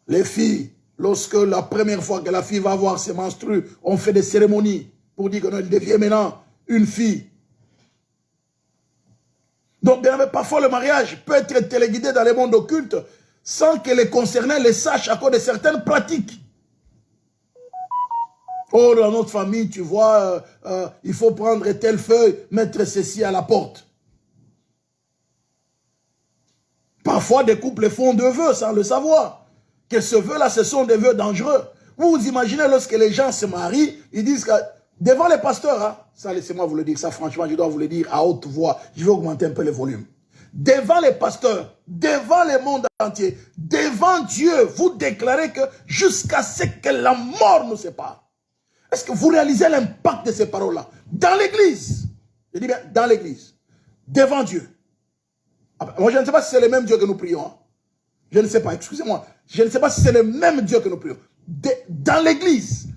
Les filles, lorsque la première fois que la fille va voir ses menstrues, on fait des cérémonies pour dire qu'elle devient maintenant une fille. Donc, bien aimé, parfois le mariage peut être téléguidé dans les mondes occultes sans que les concernés le sachent à cause de certaines pratiques. Oh, dans notre famille, tu vois, il faut prendre telle feuille, mettre ceci à la porte. Parfois, des couples font des vœux sans le savoir. Que ce vœu-là, ce sont des vœux dangereux. Vous vous imaginez lorsque les gens se marient, ils disent que devant les pasteurs, hein, ça laissez-moi vous le dire, ça franchement, je dois vous le dire à haute voix, je vais augmenter un peu le volume. Devant les pasteurs, devant le monde entier, devant Dieu, vous déclarez que jusqu'à ce que la mort nous sépare. Est-ce que vous réalisez l'impact de ces paroles-là? Dans l'église, je dis bien dans l'église, devant Dieu. Moi, je ne sais pas si c'est le même Dieu que nous prions. Hein. Je ne sais pas, excusez-moi. Je ne sais pas si c'est le même Dieu que nous prions. Dans l'église,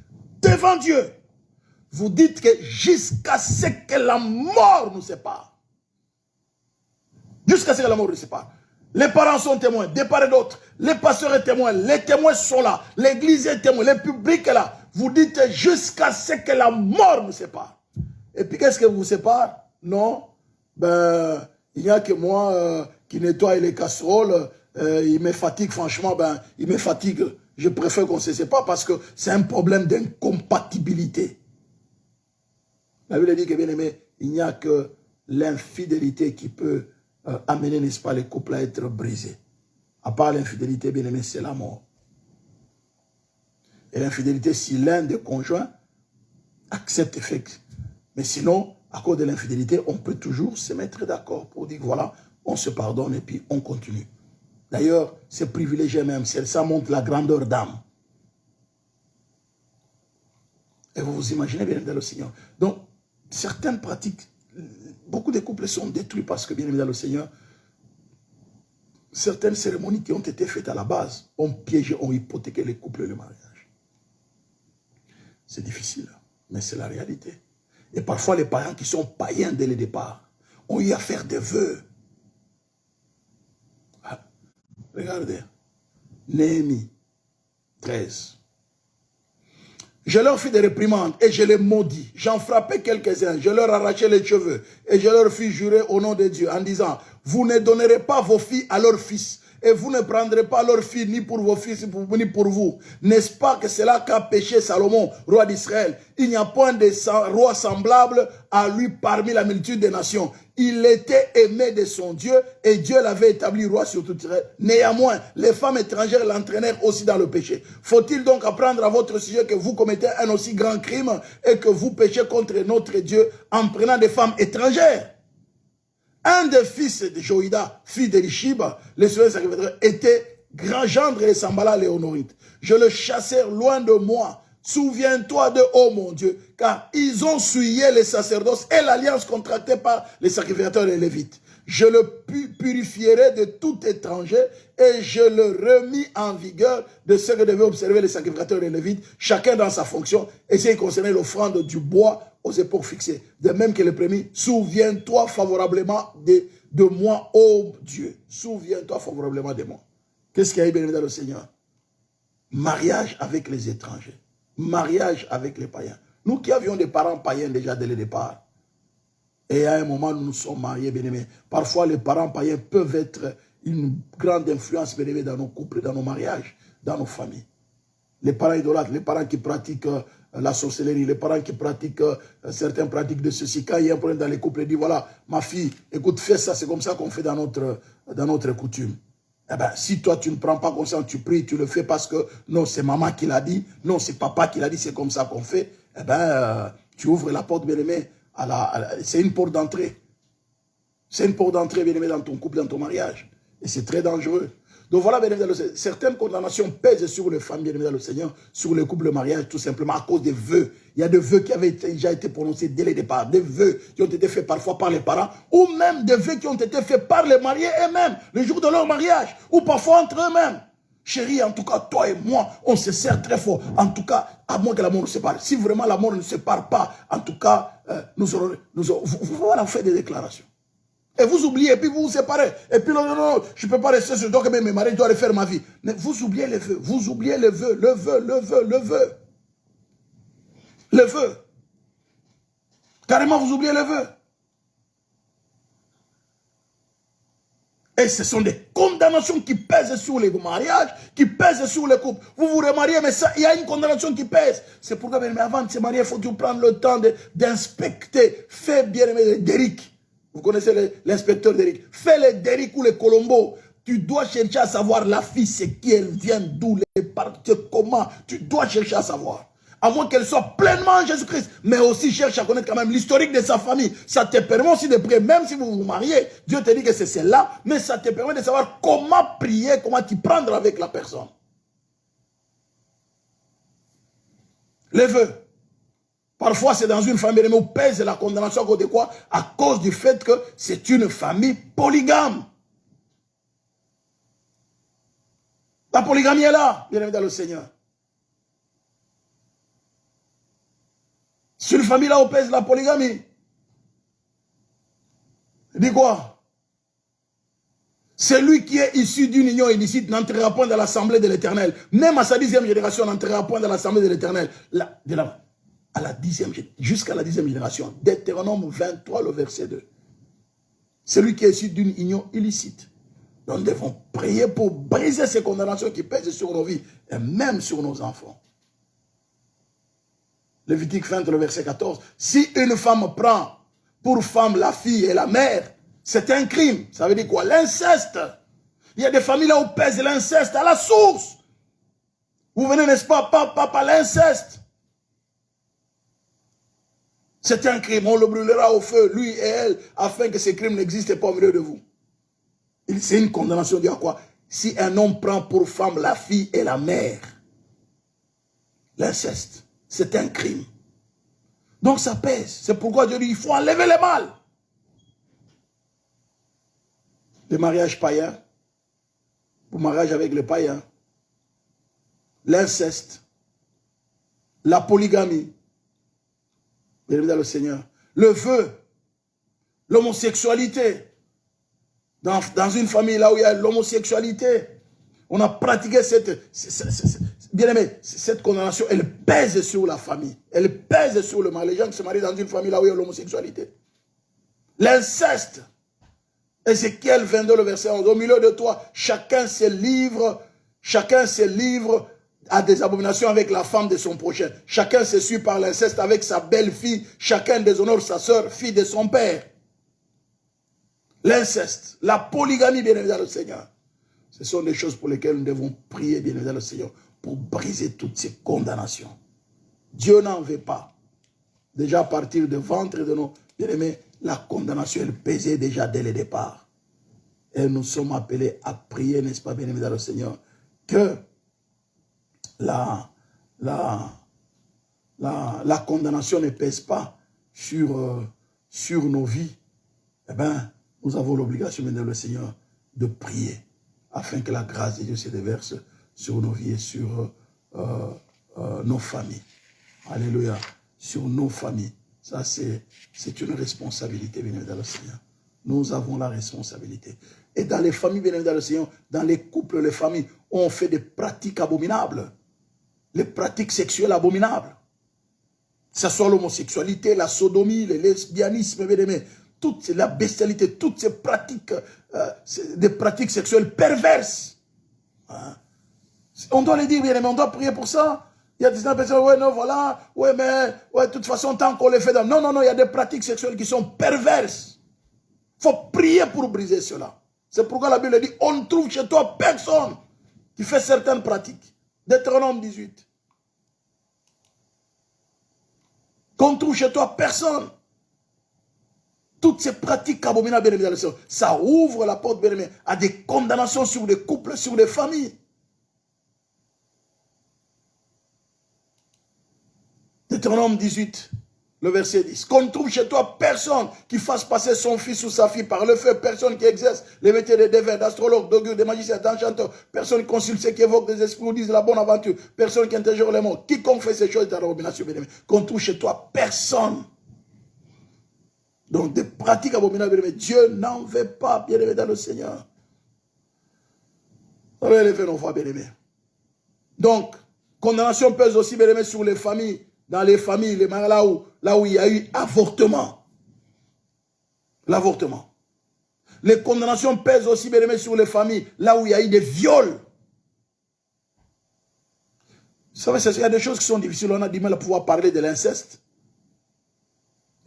devant Dieu, vous dites que jusqu'à ce que la mort nous sépare. Jusqu'à ce que la mort nous sépare. Les parents sont témoins, des part et d'autre. Les pasteurs sont témoins, les témoins sont là. L'église est témoin, le public est là. Vous dites jusqu'à ce que la mort nous sépare. Et puis qu'est-ce que vous sépare? Non, ben, il n'y a que moi qui nettoie les casseroles. Il me fatigue, franchement, ben, il me fatigue. Je préfère qu'on ne se sépare parce que c'est un problème d'incompatibilité. La Bible dit que, bien aimé, il n'y a que l'infidélité qui peut amener, n'est-ce pas, les couples à être brisés. À part l'infidélité, bien aimé, c'est la mort. Et l'infidélité, si l'un des conjoints accepte effectivement. Mais sinon, à cause de l'infidélité, on peut toujours se mettre d'accord pour dire, voilà, on se pardonne et puis on continue. D'ailleurs, c'est privilégié même, ça montre la grandeur d'âme. Et vous vous imaginez bien dans le Seigneur. Donc, certaines pratiques, beaucoup de couples sont détruits parce que bien aimé dans le Seigneur, certaines cérémonies qui ont été faites à la base ont piégé, ont hypothéqué les couples et le mariage. C'est difficile, mais c'est la réalité. Et parfois, les parents qui sont païens dès le départ ont eu à faire des vœux. Ah, regardez, Néhémie 13. Je leur fis des réprimandes et je les maudis. J'en frappais quelques-uns, je leur arrachai les cheveux et je leur fis jurer au nom de Dieu en disant, vous ne donnerez pas vos filles à leurs fils et vous ne prendrez pas leurs filles ni pour vos fils ni pour vous. N'est-ce pas que c'est là qu'a péché Salomon, roi d'Israël? Il n'y a point de roi semblable à lui parmi la multitude des nations. Il était aimé de son Dieu et Dieu l'avait établi roi sur toute Israël. Néanmoins, les femmes étrangères l'entraînèrent aussi dans le péché. Faut-il donc apprendre à votre sujet que vous commettez un aussi grand crime et que vous péchez contre notre Dieu en prenant des femmes étrangères? Un des fils de Joïda, fils d'Elishib, les souverains sacrificateurs, était grand gendre et Sambala léonorite. Je le chassais loin de moi. Souviens-toi de, oh mon Dieu, car ils ont souillé les sacerdoces et l'alliance contractée par les sacrificateurs et les lévites. Je le purifierai de tout étranger et je le remis en vigueur de ce que devaient observer les sacrificateurs et les lévites, chacun dans sa fonction, et c'est concerné l'offrande du bois aux époques fixées. De même que le premier, souviens-toi favorablement de moi, ô Dieu. Souviens-toi favorablement de moi. Qu'est-ce qu'il y a eu bien dans le Seigneur? Mariage avec les étrangers. Mariage avec les païens. Nous qui avions des parents païens déjà dès le départ, et à un moment nous nous sommes mariés, bien-aimés. Parfois les parents païens peuvent être une grande influence, bien-aimés, dans nos couples, dans nos mariages, dans nos familles. Les parents idolâtres, les parents qui pratiquent la sorcellerie, les parents qui pratiquent certaines pratiques de ceci. Quand il y a un problème dans les couples, ils disent, voilà, ma fille, écoute, fais ça, c'est comme ça qu'on fait dans notre coutume. Eh bien, si toi, tu ne prends pas conscience, tu pries, tu le fais parce que, non, c'est maman qui l'a dit, non, c'est papa qui l'a dit, c'est comme ça qu'on fait, eh bien, tu ouvres la porte, bien-aimé, c'est une porte d'entrée. C'est une porte d'entrée, bien-aimé, dans ton couple, dans ton mariage. Et c'est très dangereux. Donc voilà, bien évidemment, certaines condamnations pèsent sur les femmes, bien évidemment, le Seigneur, sur les couples de mariage, tout simplement à cause des vœux. Il y a des vœux qui avaient déjà été prononcés dès le départ, des vœux qui ont été faits parfois par les parents, ou même des vœux qui ont été faits par les mariés eux-mêmes, le jour de leur mariage, ou parfois entre eux-mêmes. Chérie, en tout cas, toi et moi, on se sert très fort. En tout cas, à moins que la mort nous sépare. Si vraiment la mort ne nous sépare pas, en tout cas, voilà, faites des déclarations. Et vous oubliez, et puis vous vous séparez. Et puis non, je ne peux pas rester sur toi que mes maris, je dois refaire ma vie. Mais vous oubliez les vœux, vous oubliez le vœu. Le vœu. Carrément, vous oubliez le vœu. Et ce sont des condamnations qui pèsent sur les mariages, qui pèsent sur les couples. Vous vous remariez, mais ça, il y a une condamnation qui pèse. C'est pourquoi, mais avant de se marier, il faut toujours prendre le temps d'inspecter. Fais bien les Derrick. Vous connaissez l'inspecteur Derrick. Fais les Derrick ou les Colombo. Tu dois chercher à savoir la fille, c'est qui elle vient, d'où, les parties, comment. Tu dois chercher à savoir. À moins qu'elle soit pleinement en Jésus-Christ, mais aussi cherche à connaître quand même l'historique de sa famille. Ça te permet aussi de prier, même si vous vous mariez, Dieu te dit que c'est celle-là, mais ça te permet de savoir comment prier, comment t'y prendre avec la personne. Les vœux. Parfois, c'est dans une famille où pèse la condamnation à cause de quoi? À cause du fait que c'est une famille polygame. La polygamie est là, bien évidemment, le Seigneur. C'est une famille là où pèse la polygamie. Il dit quoi? Celui qui est issu d'une union illicite n'entrera point dans l'assemblée de l'Éternel. Même à sa 10e génération, n'entrera point dans l'assemblée de l'Éternel. Jusqu'à la 10e génération. Deutéronome 23, le verset 2. Celui qui est issu d'une union illicite. Donc nous devons prier pour briser ces condamnations qui pèsent sur nos vies et même sur nos enfants. Lévitique 20, le verset 14. Si une femme prend pour femme la fille et la mère, c'est un crime. Ça veut dire quoi? L'inceste. Il y a des familles là où pèse l'inceste à la source. Vous venez, n'est-ce pas, par l'inceste. C'est un crime. On le brûlera au feu, lui et elle, afin que ces crimes n'existent pas au milieu de vous. C'est une condamnation. Dire quoi? Si un homme prend pour femme la fille et la mère, l'inceste. C'est un crime. Donc ça pèse. C'est pourquoi Dieu dit, il faut enlever les mâles. Le mariage païen, le mariage avec les païens, l'inceste, la polygamie, bien évidemment le Seigneur, le vœu, l'homosexualité. Dans une famille là où il y a l'homosexualité, on a pratiqué cette condamnation, elle pèse sur la famille. Elle pèse sur le mari. Les gens qui se marient dans une famille là où il y a l'homosexualité. L'inceste. Ézéchiel 22, le verset 11. Au milieu de toi, chacun se livre à des abominations avec la femme de son prochain. Chacun se suit par l'inceste avec sa belle-fille. Chacun déshonore sa sœur, fille de son père. L'inceste, la polygamie, bien évidemment, le Seigneur. Ce sont des choses pour lesquelles nous devons prier, bien évidemment, le Seigneur, pour briser toutes ces condamnations. Dieu n'en veut pas. Déjà à partir du ventre de nos bien-aimés, la condamnation, elle pesait déjà dès le départ. Et nous sommes appelés à prier, n'est-ce pas, bien évidemment, le Seigneur, que la condamnation ne pèse pas sur nos vies. Eh bien, nous avons l'obligation, bien évidemment, le Seigneur, de prier afin que la grâce de Dieu se déverse sur nos vies et sur nos familles. Alléluia. Sur nos familles. Ça, c'est une responsabilité, bien évidemment, le Seigneur. Nous avons la responsabilité. Et dans les familles, bien évidemment, le Seigneur, dans les couples, les familles, on fait des pratiques abominables. Les pratiques sexuelles abominables. Que ce soit l'homosexualité, la sodomie, le lesbianisme, bien aimé, toute la bestialité, toutes ces pratiques, des pratiques sexuelles perverses. Hein? On doit les dire, bien aimé, on doit prier pour ça. Il y a des personnes, ouais, non, voilà, ouais, mais, ouais, de toute façon, tant qu'on les fait, non, non, non, il y a des pratiques sexuelles qui sont perverses. Il faut prier pour briser cela. C'est pourquoi la Bible dit, on ne trouve chez toi personne qui fait certaines pratiques. Deutéronome 18. Qu'on trouve chez toi personne. Toutes ces pratiques abominables, bien évidemment, ça ouvre la porte, bien évidemment, à des condamnations sur des couples, sur des familles. Deutéronome 18, le verset 10. Qu'on ne trouve chez toi personne qui fasse passer son fils ou sa fille par le feu, personne qui exerce les métiers de devins, d'astrologue, d'augure, de magicien, d'enchanteur, personne qui consulte ceux qui évoquent des esprits ou disent la bonne aventure, personne qui interroge les morts. Quiconque fait ces choses est à l'abomination, bien aimé. Qu'on ne trouve chez toi personne. Donc des pratiques abominables, bien aimé. Dieu n'en veut pas, bien aimé, dans le Seigneur. On va élever nos voix, bien aimé. Donc, condamnation pèse aussi, bien aimé, sur les familles. Dans les familles, les mariages là où il y a eu avortement. L'avortement. Les condamnations pèsent aussi, bien aimé, sur les familles, là où il y a eu des viols. Vous savez, il y a des choses qui sont difficiles. On a du mal à pouvoir parler de l'inceste.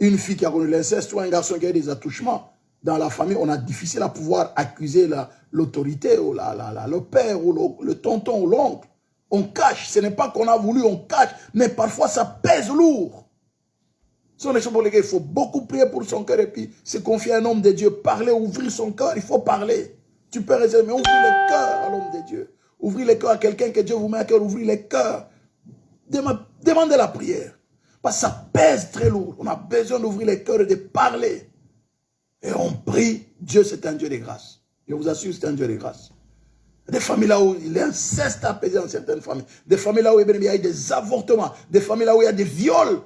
Une fille qui a connu l'inceste ou un garçon qui a eu des attouchements dans la famille, on a difficile à pouvoir accuser l'autorité ou le père ou le tonton ou l'oncle. On cache. Ce n'est pas qu'on a voulu, on cache. Mais parfois, ça pèse lourd. Ce sont des choses pour lesquelles il faut beaucoup prier pour son cœur et puis se confier à un homme de Dieu. Parler, ouvrir son cœur, il faut parler. Tu peux réserver, mais ouvrir le cœur à l'homme de Dieu. Ouvrir le cœur à quelqu'un que Dieu vous met à cœur, ouvrir le cœur. Demandez la prière. Parce que ça pèse très lourd. On a besoin d'ouvrir les cœurs et de parler. Et on prie. Dieu, c'est un Dieu de grâce. Je vous assure, c'est un Dieu de grâce. Des familles là où l'inceste a pesé dans certaines familles. Des familles là où il y a eu des avortements. Des familles là où il y a des viols.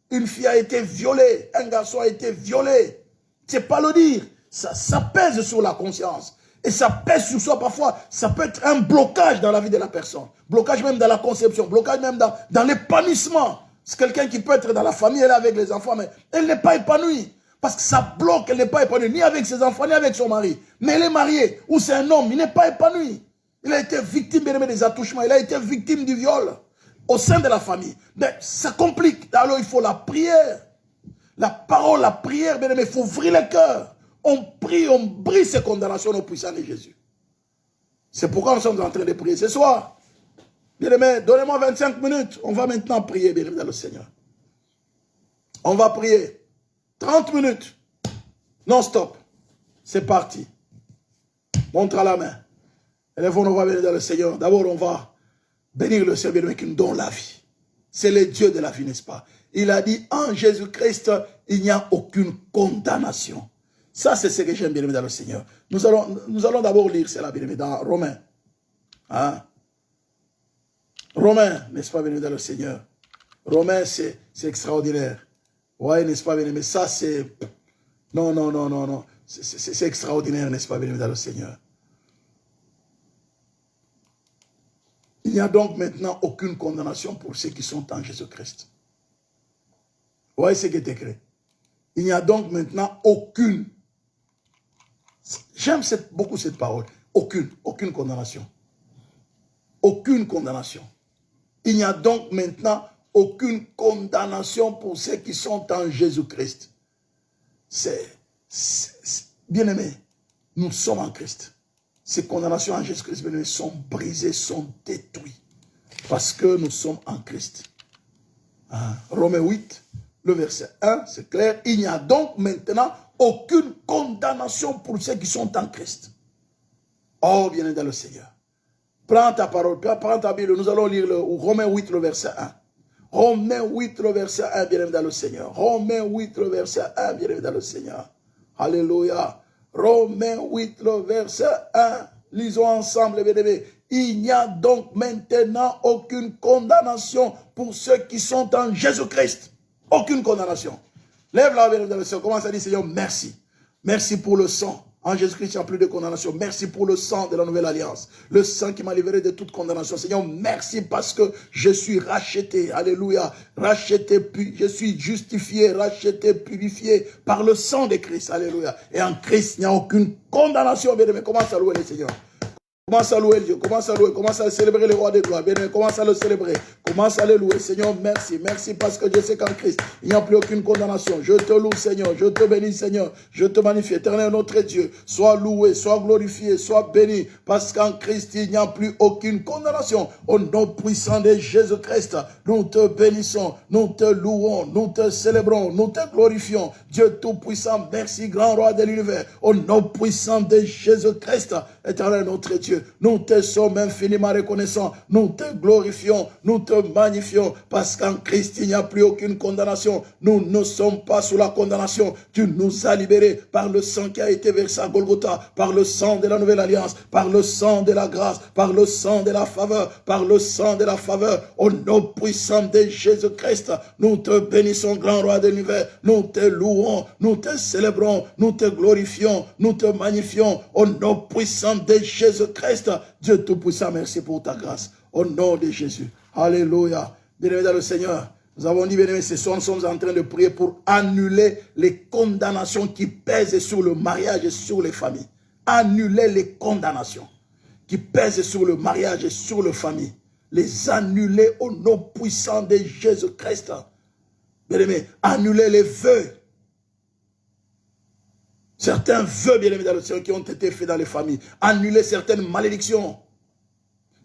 Une fille a été violée. Un garçon a été violé. C'est pas le dire. Ça pèse sur la conscience. Et ça pèse sur soi parfois. Ça peut être un blocage dans la vie de la personne. Blocage même dans la conception. Blocage même dans l'épanouissement. C'est quelqu'un qui peut être dans la famille, elle est avec les enfants, mais elle n'est pas épanouie. Parce que ça bloque, elle n'est pas épanouie, ni avec ses enfants, ni avec son mari. Mais elle est mariée, ou c'est un homme, il n'est pas épanoui. Il a été victime des attouchements, il a été victime du viol au sein de la famille. Mais ça complique. Alors il faut la prière. La parole, la prière, bien aimé, il faut ouvrir le cœur. On prie, on brise ces condamnations au puissant de Jésus. C'est pourquoi nous sommes en train de prier ce soir. Bien aimé, donnez-moi 25 minutes. On va maintenant prier, bien aimé, dans le Seigneur. On va prier. 30 minutes. Non-stop. C'est parti. Montre à la main. Élèvons nos voix, bien aimé, dans le Seigneur. D'abord, on va bénir le Seigneur, bien aimé, qui nous donne la vie. C'est le Dieu de la vie, n'est-ce pas? Il a dit, en Jésus-Christ, il n'y a aucune condamnation. Ça, c'est ce que j'aime, bien aimé, dans le Seigneur. Nous allons d'abord lire cela, bien aimé, dans Romains. Hein? Romains, n'est-ce pas, bien-aimé dans le Seigneur? Romains, c'est extraordinaire. Ouais, n'est-ce pas, bien-aimé? Ça, c'est... Non. C'est extraordinaire, n'est-ce pas, bien-aimé dans le Seigneur? Il n'y a donc maintenant aucune condamnation pour ceux qui sont en Jésus-Christ. Ouais, c'est ce qui est écrit. Il n'y a donc maintenant aucune... J'aime beaucoup cette parole. Aucune condamnation. Aucune condamnation. Il n'y a donc maintenant aucune condamnation pour ceux qui sont en Jésus-Christ. Bien-aimés, nous sommes en Christ. Ces condamnations en Jésus-Christ, bien-aimés, sont brisées, sont détruites. Parce que nous sommes en Christ. Romains 8, le verset 1, c'est clair. Il n'y a donc maintenant aucune condamnation pour ceux qui sont en Christ. Oh, bien-aimés dans le Seigneur. Prends ta parole, prends ta Bible, nous allons lire Romains 8, le verset 1. Romains 8, le verset 1, bien-aimé dans le Seigneur. Romains 8, le verset 1, bien-aimé dans le Seigneur. Alléluia. Romains 8, le verset 1. Lisons ensemble, bien-aimé. Il n'y a donc maintenant aucune condamnation pour ceux qui sont en Jésus-Christ. Aucune condamnation. Lève-la, bien-aimé dans le Seigneur. Commence à dire, Seigneur, merci. Merci pour le sang. En Jésus-Christ, il n'y a plus de condamnation. Merci pour le sang de la nouvelle alliance. Le sang qui m'a libéré de toute condamnation. Seigneur, merci parce que je suis racheté. Alléluia. Racheté, puis je suis justifié, racheté, purifié par le sang de Christ. Alléluia. Et en Christ, il n'y a aucune condamnation. Bien aimé, commence à louer le Seigneur. Commence à louer Dieu, commence à louer, commence à célébrer le roi des gloires. Bien, commence à le célébrer, commence à le louer. Seigneur, merci, merci parce que je sais qu'en Christ, il n'y a plus aucune condamnation. Je te loue, Seigneur, je te bénis, Seigneur, je te magnifie. Éternel, notre Dieu, sois loué, sois glorifié, sois béni, parce qu'en Christ, il n'y a plus aucune condamnation. Au nom puissant de Jésus-Christ, nous te bénissons, nous te louons, nous te célébrons, nous te glorifions. Dieu Tout-Puissant, merci, grand roi de l'univers. Au nom puissant de Jésus-Christ, Éternel, notre Dieu, nous te sommes infiniment reconnaissants, nous te glorifions, nous te magnifions, parce qu'en Christ, il n'y a plus aucune condamnation. Nous ne sommes pas sous la condamnation. Tu nous as libérés par le sang qui a été versé à Golgotha, par le sang de la nouvelle alliance, par le sang de la grâce, par le sang de la faveur, par le sang de la faveur. Au nom puissant de Jésus-Christ, nous te bénissons, grand roi de l'univers, nous te louons, nous te célébrons, nous te glorifions, nous te magnifions. Au nom puissant de Jésus-Christ, Dieu Tout-Puissant, merci pour ta grâce. Au nom de Jésus. Alléluia. Bien-aimé dans le Seigneur, Nous avons dit, bien-aimés, ce soir, nous sommes en train de prier pour annuler les condamnations qui pèsent sur le mariage et sur les familles. Annuler les condamnations qui pèsent sur le mariage et sur les familles. Les annuler au nom puissant de Jésus-Christ. Bien-aimés, annuler les vœux. Certains vœux, bien-aimés dans le Seigneur, qui ont été faits dans les familles. Annuler certaines malédictions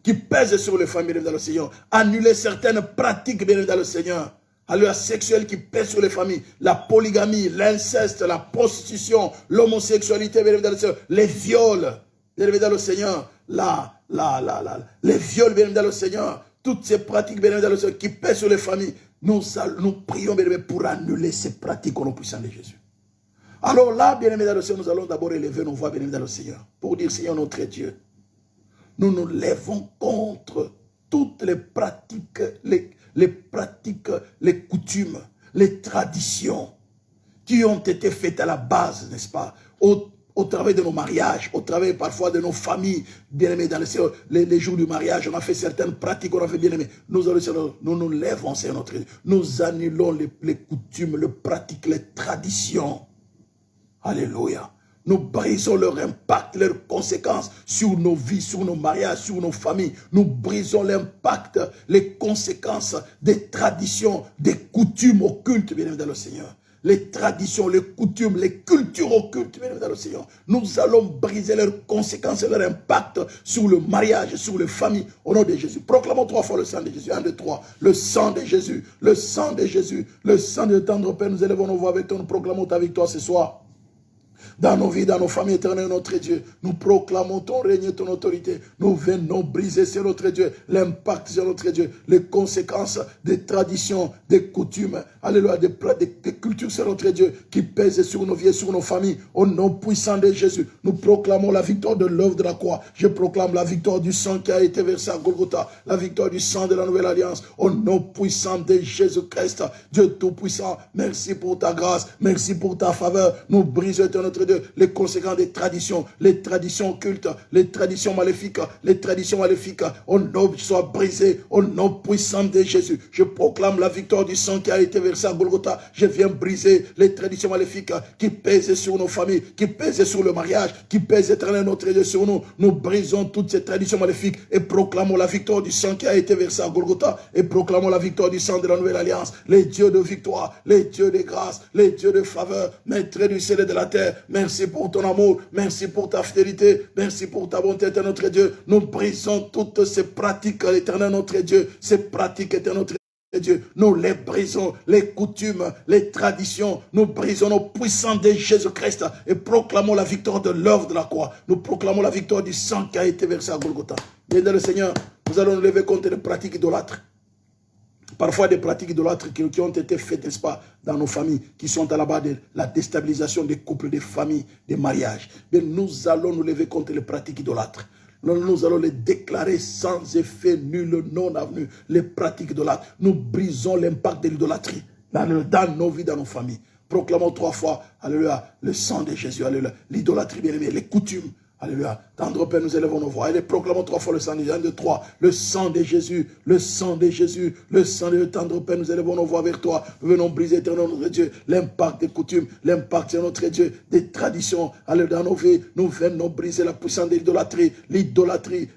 qui pèsent sur les familles, bien-aimés dans le Seigneur. Annuler certaines pratiques, bien-aimés dans le Seigneur. Alléluia, sexuelles qui pèsent sur les familles. La polygamie, l'inceste, la prostitution, l'homosexualité, bien-aimés dans le Seigneur. Les viols, bien-aimés dans le Seigneur. Les viols, bien-aimés dans le Seigneur. Toutes ces pratiques, bien-aimés dans le Seigneur, qui pèsent sur les familles. Nous prions, bien-aimés, pour annuler ces pratiques au nom puissant de Jésus. Alors là, bien-aimés dans le Seigneur, nous allons d'abord élever nos voix, bien-aimés dans le Seigneur, pour dire, Seigneur notre Dieu, nous nous lèvons contre toutes les pratiques, les coutumes, les traditions qui ont été faites à la base, n'est-ce pas, au travers de nos mariages, au travers parfois de nos familles, bien-aimés dans le Seigneur, les jours du mariage, on a fait certaines pratiques, on a fait bien-aimés. Nous nous lèvons, Seigneur notre Dieu, nous annulons les coutumes, les pratiques, les traditions. Alléluia. Nous brisons leur impact, leurs conséquences sur nos vies, sur nos mariages, sur nos familles. Nous brisons l'impact, les conséquences des traditions, des coutumes occultes, bien évidemment, dans le Seigneur. Les traditions, les coutumes, les cultures occultes, bien évidemment, dans le Seigneur. Nous allons briser leurs conséquences et leur impact sur le mariage, sur les familles, au nom de Jésus. Proclamons 3 fois le sang de Jésus. 1, 2, 3. Le sang de Jésus, le sang de Jésus, le sang de tendre Père. Nous élevons nos voix avec toi, nous proclamons ta victoire ce soir. Dans nos vies, dans nos familles éternelles, notre Dieu, nous proclamons ton règne, ton autorité. Nous venons briser, sur notre Dieu, l'impact sur notre Dieu, les conséquences des traditions, des coutumes, alléluia, des cultures sur notre Dieu qui pèsent sur nos vies et sur nos familles. Au nom puissant de Jésus, nous proclamons la victoire de l'œuvre de la croix. Je proclame la victoire du sang qui a été versé à Golgotha, la victoire du sang de la nouvelle alliance. Au nom puissant de Jésus-Christ, Dieu tout-puissant, merci pour ta grâce, merci pour ta faveur. Nous brisons notre Dieu, les conséquences des traditions, les traditions occultes, les traditions maléfiques, au nom soit brisé, au nom puissant de Jésus. Je proclame la victoire du sang qui a été versé à Golgotha. Je viens briser les traditions maléfiques qui pèsent sur nos familles, qui pèsent sur le mariage, qui pèsent éternellement notre Dieu sur nous. Nous brisons toutes ces traditions maléfiques et proclamons la victoire du sang qui a été versé à Golgotha et proclamons la victoire du sang de la nouvelle alliance. Les dieux de victoire, les dieux de grâce, les dieux de faveur, maîtres du ciel et de la terre. Merci pour ton amour, merci pour ta fidélité, merci pour ta bonté, éternel notre Dieu. Nous brisons toutes ces pratiques, éternel notre Dieu, ces pratiques, éternel notre Dieu. Nous les brisons, les coutumes, les traditions, nous brisons nos puissants de Jésus-Christ et proclamons la victoire de l'œuvre de la croix. Nous proclamons la victoire du sang qui a été versé à Golgotha. Bien dans le Seigneur, nous allons nous lever contre les pratiques idolâtres. Parfois des pratiques idolâtres qui ont été faites, n'est-ce pas, dans nos familles, qui sont à la base de la déstabilisation des couples, des familles, des mariages. Mais nous allons nous lever contre les pratiques idolâtres. Nous allons les déclarer sans effet nul, non avenu, les pratiques idolâtres. Nous brisons l'impact de l'idolâtrie dans nos vies, dans nos familles. Proclamons 3 fois, alléluia, le sang de Jésus, alléluia, l'idolâtrie bien-aimée, les coutumes. Alléluia. Tendre Père, nous élevons nos voix. Allez, proclamons 3 fois le sang de Jésus. 1, 2, 3. Le sang de Jésus, le sang de Jésus, le sang de tendre Père, nous élevons nos voix vers toi. Nous venons briser, éternel notre Dieu, l'impact des coutumes, l'impact de notre Dieu, des traditions. Allez, dans nos vies, nous venons briser la puissance de l'idolâtrie,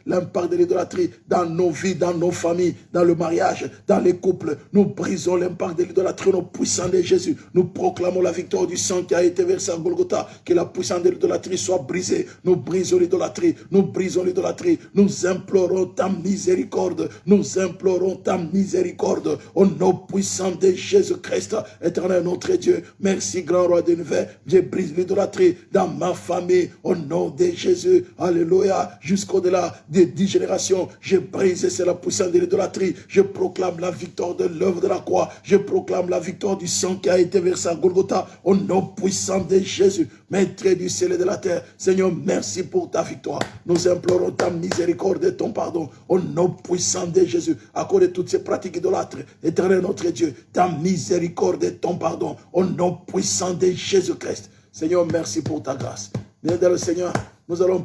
l'impact de l'idolâtrie dans nos vies, dans nos familles, dans le mariage, dans les couples. Nous brisons l'impact de l'idolâtrie, nos puissants de Jésus. Nous proclamons la victoire du sang qui a été versé à Golgotha. Que la puissance de l'idolâtrie soit brisée. Nous brisons l'idolâtrie, nous brisons l'idolâtrie, nous implorons ta miséricorde, nous implorons ta miséricorde au nom puissant de Jésus-Christ, éternel notre Dieu. Merci grand roi de l'univers, je brise l'idolâtrie dans ma famille au nom de Jésus, alléluia, jusqu'au-delà des 10 générations, je brise, c'est la puissance de l'idolâtrie, je proclame la victoire de l'œuvre de la croix, je proclame la victoire du sang qui a été versé à Golgotha au nom puissant de Jésus, maître du ciel et de la terre. Seigneur, merci pour ta victoire. Nous implorons ta miséricorde et ton pardon au nom puissant de Jésus. À cause de toutes ces pratiques idolâtres, éternel notre Dieu, ta miséricorde et ton pardon au nom puissant de Jésus-Christ. Seigneur, merci pour ta grâce. Bien dans le Seigneur, nous allons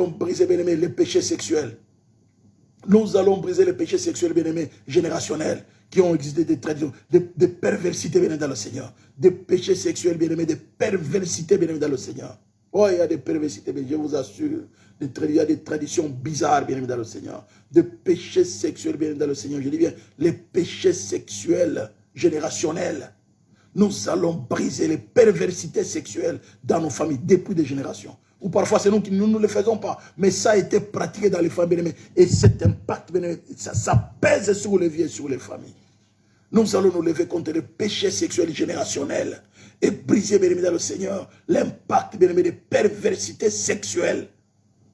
briser, bien aimé, les péchés sexuels. Nous allons briser les péchés sexuels, bien aimés, générationnels, qui ont existé des traditions, des perversités, bien dans le Seigneur, des péchés sexuels, bien aimés, des perversités, bien dans le Seigneur. Oh, il y a des perversités, mais je vous assure, il y a des traditions bizarres, bien dans le Seigneur, des péchés sexuels, bien dans le Seigneur. Je dis bien, les péchés sexuels générationnels. Nous allons briser les perversités sexuelles dans nos familles depuis des générations. Ou parfois c'est nous qui ne le faisons pas. Mais ça a été pratiqué dans les familles, bien aimées. Et cet impact, bien aimé, ça pèse sur les vies et sur les familles. Nous allons nous lever contre les péchés sexuels générationnels et briser, bien aimé, dans le Seigneur, l'impact, bien aimé, des perversités sexuelles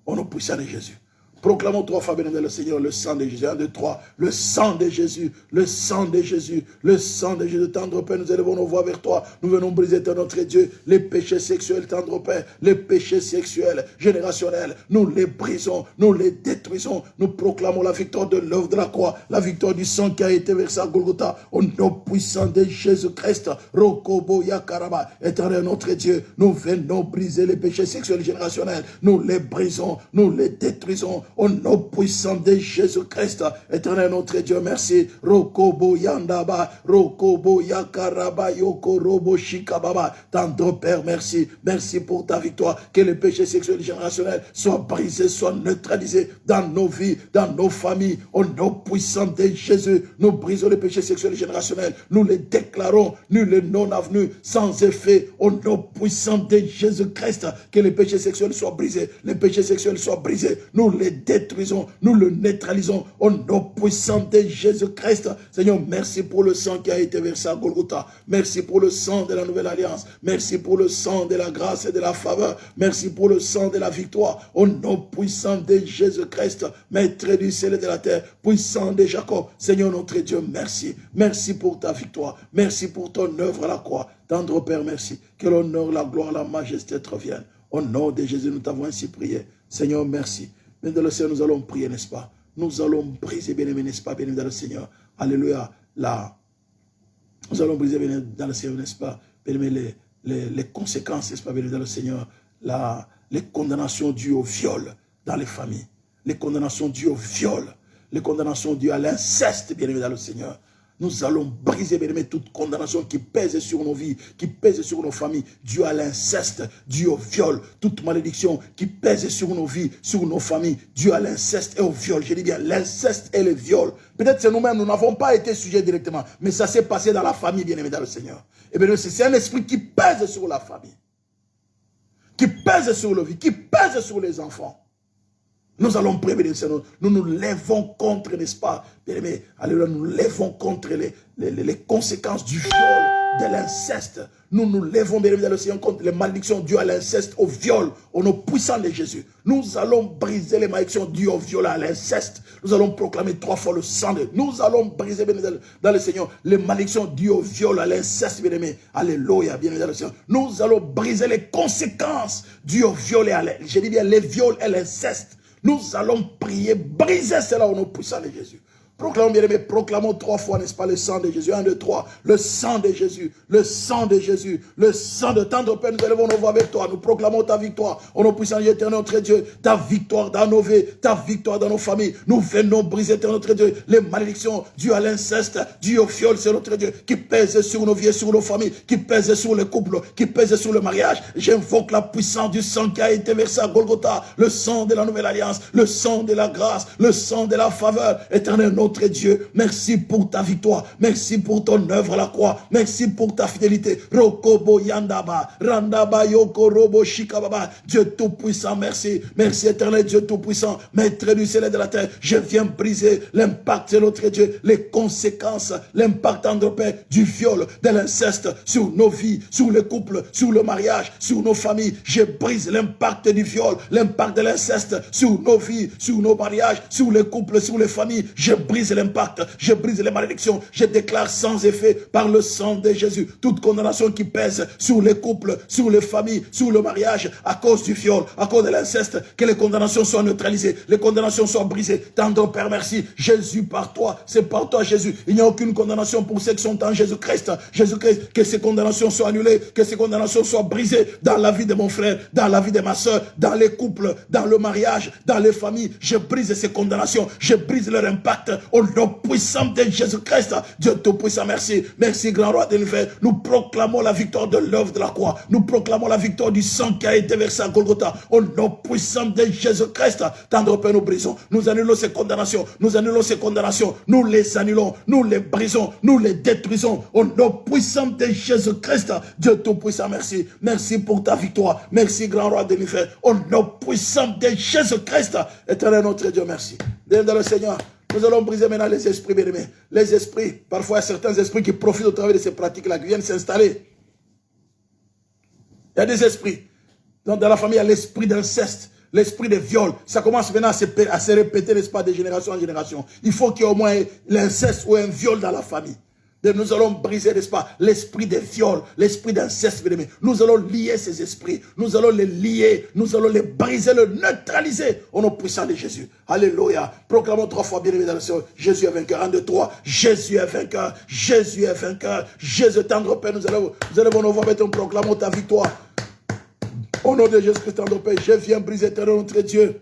au nom puissant de Jésus. Proclamons 3 fois, bien aimé, le Seigneur, le sang de Jésus. 1, 2, 3. Le sang de Jésus, le sang de Jésus, le sang de Jésus. Tendre Père, nous élevons nos voix vers toi. Nous venons briser, notre Dieu, les péchés sexuels, tendre Père, les péchés sexuels générationnels. Nous les brisons, nous les détruisons. Nous proclamons la victoire de l'œuvre de la croix, la victoire du sang qui a été versé à Golgotha. Au nom puissant de Jésus-Christ, Rokobo Yakaraba, éternel notre Dieu, nous venons briser les péchés sexuels générationnels. Nous les brisons, nous les détruisons. Au nom puissant de Jésus-Christ, éternel notre Dieu, merci. Rokobo Yandaba, Rokobo Yakaraba, Yokorobo Shikababa. Tendre Père, merci. Merci pour ta victoire. Que les péchés sexuels générationnels soient brisés, soient neutralisés dans nos vies, dans nos familles. Au nom puissant de Jésus, nous brisons les péchés sexuels générationnels. Nous les déclarons nuls et non avenus, sans effet. Au nom puissant de Jésus-Christ, que les péchés sexuels soient brisés. Les péchés sexuels soient brisés. Nous les détruisons, nous le neutralisons au nom puissant de Jésus-Christ. Seigneur, merci pour le sang qui a été versé à Golgotha. Merci pour le sang de la nouvelle alliance. Merci pour le sang de la grâce et de la faveur. Merci pour le sang de la victoire. Au nom puissant de Jésus-Christ, Maître du ciel et de la terre, puissant de Jacob. Seigneur notre Dieu, merci. Merci pour ta victoire. Merci pour ton œuvre à la croix. Tendre Père, merci. Que l'honneur, la gloire, la majesté te reviennent. Au nom de Jésus, nous t'avons ainsi prié. Seigneur, merci. Bien dans le Seigneur, nous allons prier, n'est-ce pas? Nous allons briser, bien aimé, n'est-ce pas, bien aimé dans le Seigneur. Alléluia. Là, nous allons briser, bien aimé dans le Seigneur, n'est-ce pas, bien aimé, les conséquences, n'est-ce pas, bien aimé dans le Seigneur. Les condamnations dues au viol dans les familles. Les condamnations dues au viol. Les condamnations dues à l'inceste, bien aimé dans le Seigneur. Nous allons briser, bien aimé, toute condamnation qui pèse sur nos vies, qui pèse sur nos familles, due à l'inceste, due au viol, toute malédiction qui pèse sur nos vies, sur nos familles, due à l'inceste et au viol. Je dis bien l'inceste et le viol. Peut-être c'est nous-mêmes, nous n'avons pas été sujets directement, mais ça s'est passé dans la famille, bien aimé, dans le Seigneur. Et bien c'est un esprit qui pèse sur la famille, qui pèse sur la vie, qui pèse sur les enfants. Nous allons prévenir, nous nous lèvons contre, n'est-ce pas, bien aimé, alléluia, nous lèvons contre les conséquences du viol, de l'inceste. Nous nous lèvons, bien aimé, dans le Seigneur, contre les malédictions dues à l'inceste, au viol, au nom puissant de Jésus. Nous allons briser les malédictions dues au viol, à l'inceste. Nous allons proclamer 3 fois le sang de... Nous allons briser, bien aimé, dans le Seigneur, les malédictions dues au viol, à l'inceste, bien aimé. Alléluia, bien aimé, dans le Seigneur. Nous allons briser les conséquences dues au viol et à l'inceste. Je dis bien les viols et l'inceste. Nous allons prier, briser cela au nom puissant de Jésus. Proclamons, bien aimé, proclamons 3 fois, n'est-ce pas, le sang de Jésus. 1, 2, 3. Le sang de Jésus, le sang de Jésus, le sang de tendre Père. Nous élevons nos voix avec toi. Nous proclamons ta victoire. Au nom puissant de l'éternel notre Dieu, ta victoire dans nos vies, ta victoire dans nos familles. Nous venons briser, éternel notre Dieu, les malédictions dues à l'inceste, dues au viol, c'est notre Dieu, qui pèsent sur nos vies et sur nos familles, qui pèsent sur les couples, qui pèsent sur le mariage. J'invoque la puissance du sang qui a été versé à Golgotha, le sang de la nouvelle alliance, le sang de la grâce, le sang de la faveur. Éternel notre Dieu, merci pour ta victoire, merci pour ton œuvre à la croix, merci pour ta fidélité. Rokobo Yandaba, Randaba Yoko Robo Shikababa, Dieu Tout-Puissant, merci, merci éternel Dieu Tout-Puissant, Maître du ciel et de la terre, je viens briser l'impact de notre Dieu, les conséquences, l'impact en Père du viol, de l'inceste sur nos vies, sur les couples, sur le mariage, sur nos familles. Je brise l'impact du viol, l'impact de l'inceste sur nos vies, sur nos mariages, sur les couples, sur les familles. Je brise l'impact, je brise les malédictions, je déclare sans effet par le sang de Jésus toute condamnation qui pèse sur les couples, sur les familles, sur le mariage à cause du viol, à cause de l'inceste, que les condamnations soient neutralisées, les condamnations soient brisées. Tendre Père, merci. Jésus, par toi, c'est par toi Jésus. Il n'y a aucune condamnation pour ceux qui sont en Jésus-Christ. Jésus-Christ, que ces condamnations soient annulées, que ces condamnations soient brisées dans la vie de mon frère, dans la vie de ma soeur, dans les couples, dans le mariage, dans les familles. Je brise ces condamnations, je brise leur impact au nom puissant de Jésus-Christ. Dieu Tout-Puissant, merci. Merci, grand roi de l'univers. Nous proclamons la victoire de l'œuvre de la croix. Nous proclamons la victoire du sang qui a été versé à Golgotha. Au nom puissant de Jésus-Christ, tendre Père, nous brisons. Nous annulons ces condamnations. Nous annulons ces condamnations. Nous les annulons. Nous les brisons. Nous les détruisons. Au nom puissant de Jésus-Christ, Dieu Tout-Puissant, merci. Merci pour ta victoire. Merci, grand roi de l'univers. Au nom puissant de Jésus-Christ, éternel notre Dieu, merci. Dans le Seigneur, nous allons briser maintenant les esprits, bien-aimés. Les esprits, parfois il y a certains esprits qui profitent au travers de ces pratiques-là, qui viennent s'installer. Il y a des esprits. Donc dans la famille, il y a l'esprit d'inceste, l'esprit de viol. Ça commence maintenant à se répéter, n'est-ce pas, de génération en génération. Il faut qu'il y ait au moins l'inceste ou un viol dans la famille. Donc nous allons briser, n'est-ce pas, l'esprit de viol, l'esprit d'inceste, bien-aimé. Nous allons lier ces esprits. Nous allons les lier. Nous allons les briser, les neutraliser au nom puissant de Jésus. Alléluia. Proclamons 3 fois, bien-aimé dans le Seigneur. Jésus est vainqueur. 1, 2, 3. Jésus est vainqueur. Jésus est vainqueur. Jésus, tendre Père, nous allons nos voix, maintenant, proclamons ta victoire. Au nom de Jésus-Christ, tendre Père, je viens briser, éternel notre Dieu.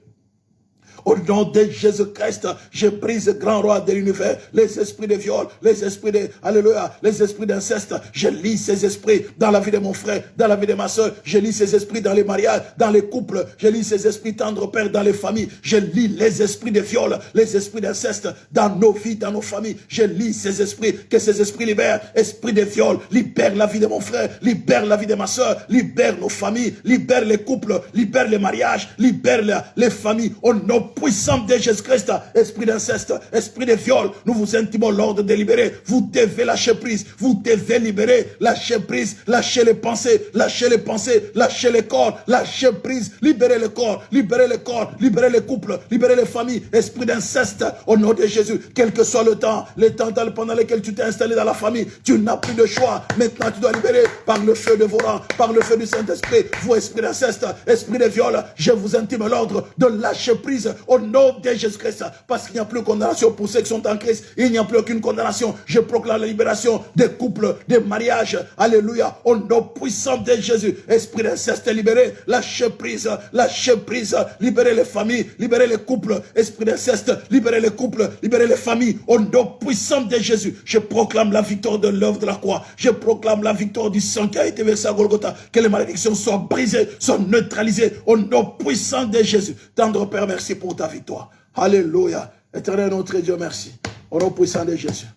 Au nom de Jésus-Christ, je brise, grand roi de l'univers, les esprits de viol, les esprits de, alléluia, les esprits d'inceste. Je lis ces esprits dans la vie de mon frère, dans la vie de ma soeur. Je lis ces esprits dans les mariages, dans les couples. Je lis ces esprits tendre Père dans les familles. Je lis les esprits de viol, les esprits d'inceste dans nos vies, dans nos familles. Je lis ces esprits, que ces esprits libèrent. Esprit de viol, libère la vie de mon frère, libère la vie de ma soeur, libère nos familles, libère les couples, libère les mariages, libère les familles. Au nom puissant de Jésus-Christ, esprit d'inceste, esprit de viol, nous vous intimons l'ordre de libérer. Vous devez lâcher prise, vous devez libérer, lâcher prise, lâcher les pensées, lâcher les pensées, lâcher les corps, lâcher prise, libérer le corps, libérer les corps, libérer les couples, libérer les familles, esprit d'inceste, au nom de Jésus, quel que soit le temps pendant lequel tu t'es installé dans la famille, tu n'as plus de choix. Maintenant, tu dois libérer par le feu de vos rangs, par le feu du Saint-Esprit, vous, esprit d'inceste, esprit de viol, je vous intime l'ordre de lâcher prise au nom de Jésus-Christ, parce qu'il n'y a plus de condamnation pour ceux qui sont en Christ. Il n'y a plus aucune condamnation. Je proclame la libération des couples, des mariages. Alléluia. Au nom puissant de Jésus. Esprit d'inceste libéré. Lâchez prise. Lâchez prise. Libérez les familles. Libérez les couples. Esprit d'inceste. Libérez les couples. Libérez les familles. Au nom puissant de Jésus. Je proclame la victoire de l'œuvre de la croix. Je proclame la victoire du sang qui a été versé à Golgotha. Que les malédictions soient brisées, soient neutralisées. Au nom puissant de Jésus. Tendre Père, merci pour ta victoire. Alléluia. Éternel notre Dieu, merci. Au nom puissant de Jésus.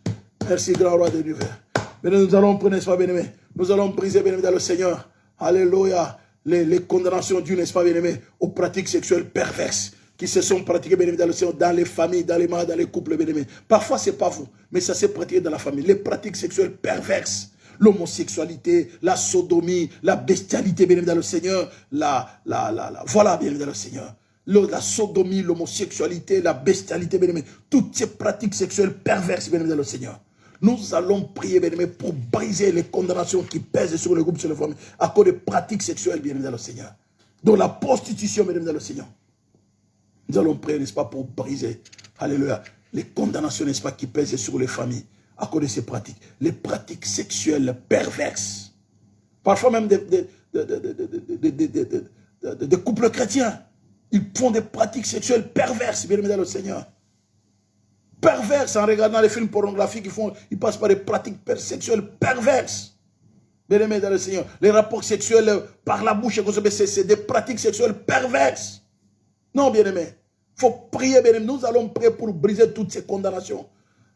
Merci, grand roi de l'univers. Nous allons prendre, n'est-ce pas, bien-aimé? Nous allons briser, bien-aimé, dans le Seigneur. Alléluia. Les condamnations dues, n'est-ce pas, bien-aimé, aux pratiques sexuelles perverses qui se sont pratiquées, bien-aimé, dans le Seigneur, dans les familles, dans les mariages, dans les couples, bien-aimé. Parfois, ce n'est pas vous, mais ça s'est pratiqué dans la famille. Les pratiques sexuelles perverses. L'homosexualité, la sodomie, la bestialité, bien-aimé, dans le Seigneur. Voilà, bien-aimé, dans le Seigneur. La sodomie, l'homosexualité, la bestialité, bien-aimé, toutes ces pratiques sexuelles perverses, bien-aimé, dans le Seigneur. Nous allons prier, bien-aimé, pour briser les condamnations qui pèsent sur le groupe, sur les familles, à cause des pratiques sexuelles, bien-aimé, dans le Seigneur. Donc la prostitution, bien-aimé, dans le Seigneur. Nous allons prier, n'est-ce pas, pour briser, alléluia, les condamnations, n'est-ce pas, qui pèsent sur les familles, à cause de ces pratiques. Les pratiques sexuelles perverses. Parfois même des couples chrétiens. Ils font des pratiques sexuelles perverses, bien aimé dans le Seigneur. Perverses, en regardant les films pornographiques, ils passent par des pratiques sexuelles perverses. Bien aimé dans le Seigneur. Les rapports sexuels par la bouche, c'est des pratiques sexuelles perverses. Non, bien aimé. Il faut prier, bien aimé. Nous allons prier pour briser toutes ces condamnations.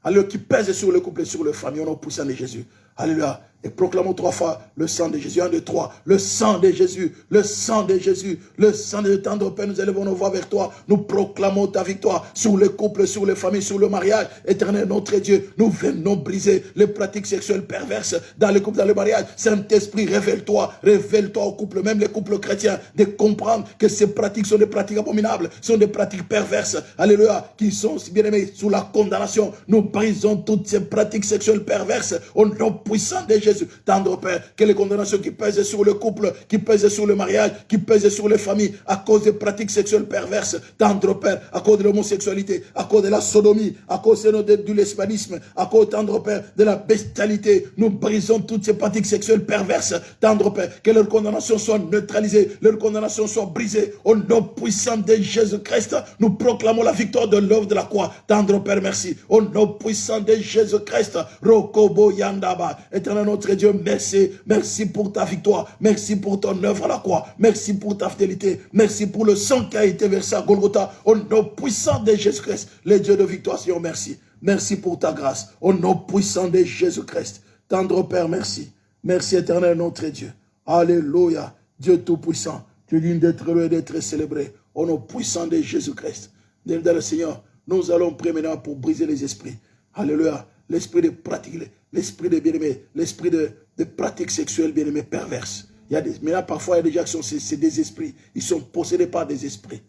Alors qui pèsent sur le couple et sur les familles, au nom puissant de Jésus. Alléluia. Et proclamons 3 fois le sang de Jésus. 1, 2, 3. Le sang de Jésus. Le sang de Jésus. Le sang de tendre Père. Nous élevons nos voix vers toi. Nous proclamons ta victoire sur les couples, sur les familles, sur le mariage. Éternel notre Dieu, nous venons briser les pratiques sexuelles perverses dans les couples, dans le mariage. Saint-Esprit, révèle-toi. Révèle-toi aux couples, même les couples chrétiens, de comprendre que ces pratiques sont des pratiques abominables, sont des pratiques perverses. Alléluia. Qui sont, bien aimés, sous la condamnation. Nous brisons toutes ces pratiques sexuelles perverses au nom puissant de Jésus. Tendre Père, que les condamnations qui pèsent sur le couple, qui pèsent sur le mariage, qui pèsent sur les familles, à cause des pratiques sexuelles perverses, tendre Père, à cause de l'homosexualité, à cause de la sodomie, à cause de l'espanisme, à cause, tendre Père, de la bestialité, nous brisons toutes ces pratiques sexuelles perverses, tendre Père, que leurs condamnations soient neutralisées, leurs condamnations soient brisées, au nom puissant de Jésus-Christ, nous proclamons la victoire de l'œuvre de la croix, tendre Père, merci, au nom puissant de Jésus-Christ, Rokobo Yandaba, éternel notre Dieu, merci, merci pour ta victoire, merci pour ton œuvre à la croix, merci pour ta fidélité, merci pour le sang qui a été versé à Golgotha, au nom puissant de Jésus-Christ, le Dieu de victoire, Seigneur, merci, merci pour ta grâce, au nom puissant de Jésus-Christ, tendre Père, merci, merci éternel notre Dieu, alléluia, Dieu tout-puissant, tu es digne d'être loué et d'être célébré, au nom puissant de Jésus-Christ, dans le Seigneur, nous allons prier maintenant pour briser les esprits, alléluia, l'esprit de pratique, l'esprit de bien-aimé, l'esprit de pratique sexuelle bien-aimé perverse. Mais là, parfois, il y a des gens qui sont, c'est des esprits. Ils sont possédés par des esprits.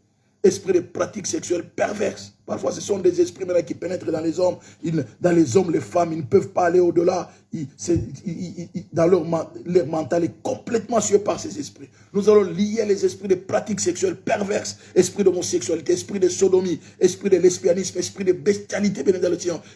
Esprit de pratique sexuelle perverse. Parfois, ce sont des esprits qui pénètrent dans les hommes. Les femmes, ils ne peuvent pas aller au-delà. Leur mental est complètement suivi par ces esprits. Nous allons lier les esprits de pratique sexuelle perverse, esprit d'homosexualité, esprit de sodomie, esprit de lesbianisme, esprit de bestialité,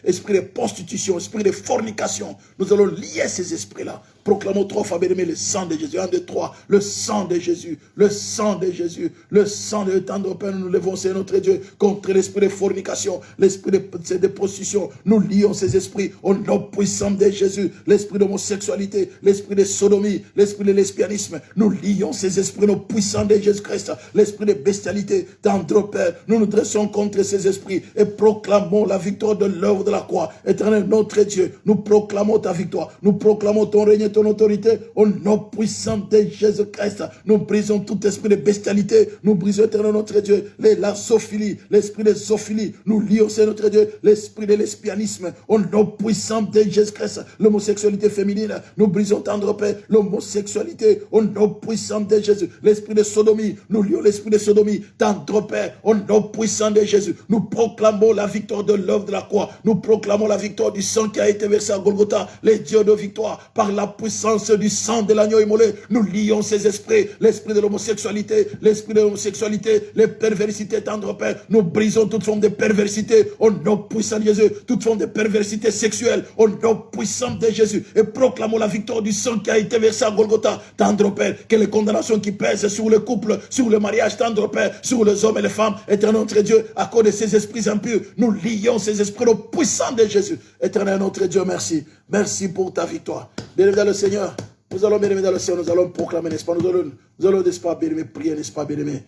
esprit de prostitution, esprit de fornication. Nous allons lier ces esprits-là. Proclamons 3 fois, bien-aimé, le sang de Jésus. 1, 2, 3. Le sang de Jésus. Le sang de Jésus. Le sang de tendre Père. Nous levons, Seigneur notre Dieu, contre l'esprit de fornication, l'esprit de prostitution. Nous lions ces esprits au nom puissant de Jésus. L'esprit d'homosexualité, l'esprit de sodomie, l'esprit de lesbianisme. Nous lions ces esprits au nom puissant de Jésus-Christ. L'esprit de bestialité, tendre Père. Nous nous dressons contre ces esprits et proclamons la victoire de l'œuvre de la croix. Éternel notre Dieu, nous proclamons ta victoire. Nous proclamons ton règne, ton autorité au nom puissant de Jésus-Christ. Nous brisons tout esprit de bestialité. Nous brisons, éternel notre Dieu, la zoophilie, l'esprit de zoophilie. Nous lions, c'est notre Dieu, l'esprit de lesbianisme au nom puissant de Jésus-Christ. L'homosexualité féminine, nous brisons, tendre Père, l'homosexualité au nom puissant de Jésus. L'esprit de sodomie, nous lions l'esprit de sodomie, tendre Père, au nom puissant de Jésus. Nous proclamons la victoire de l'œuvre de la croix. Nous proclamons la victoire du sang qui a été versé à Golgotha. Les dieux de victoire, par la puissance du sang de l'agneau immolé, nous lions ces esprits, l'esprit de l'homosexualité, les perversités, tendre Père. Nous brisons toute forme de perversité au nom puissant de Jésus, toute forme de perversité sexuelle au nom puissant de Jésus, et proclamons la victoire du sang qui a été versé à Golgotha, tendre Père, que les condamnations qui pèsent sur le couple, sur le mariage, tendre Père, sur les hommes et les femmes, éternel notre Dieu, à cause de ces esprits impurs, nous lions ces esprits au puissant de Jésus. Éternel notre Dieu, merci. Merci pour ta victoire. Bien-aimé dans le Seigneur, nous allons, bien-aimé dans le Seigneur, nous allons proclamer, n'est-ce pas, nous allons, n'est-ce pas, bien-aimé, prier, n'est-ce pas, bien-aimé,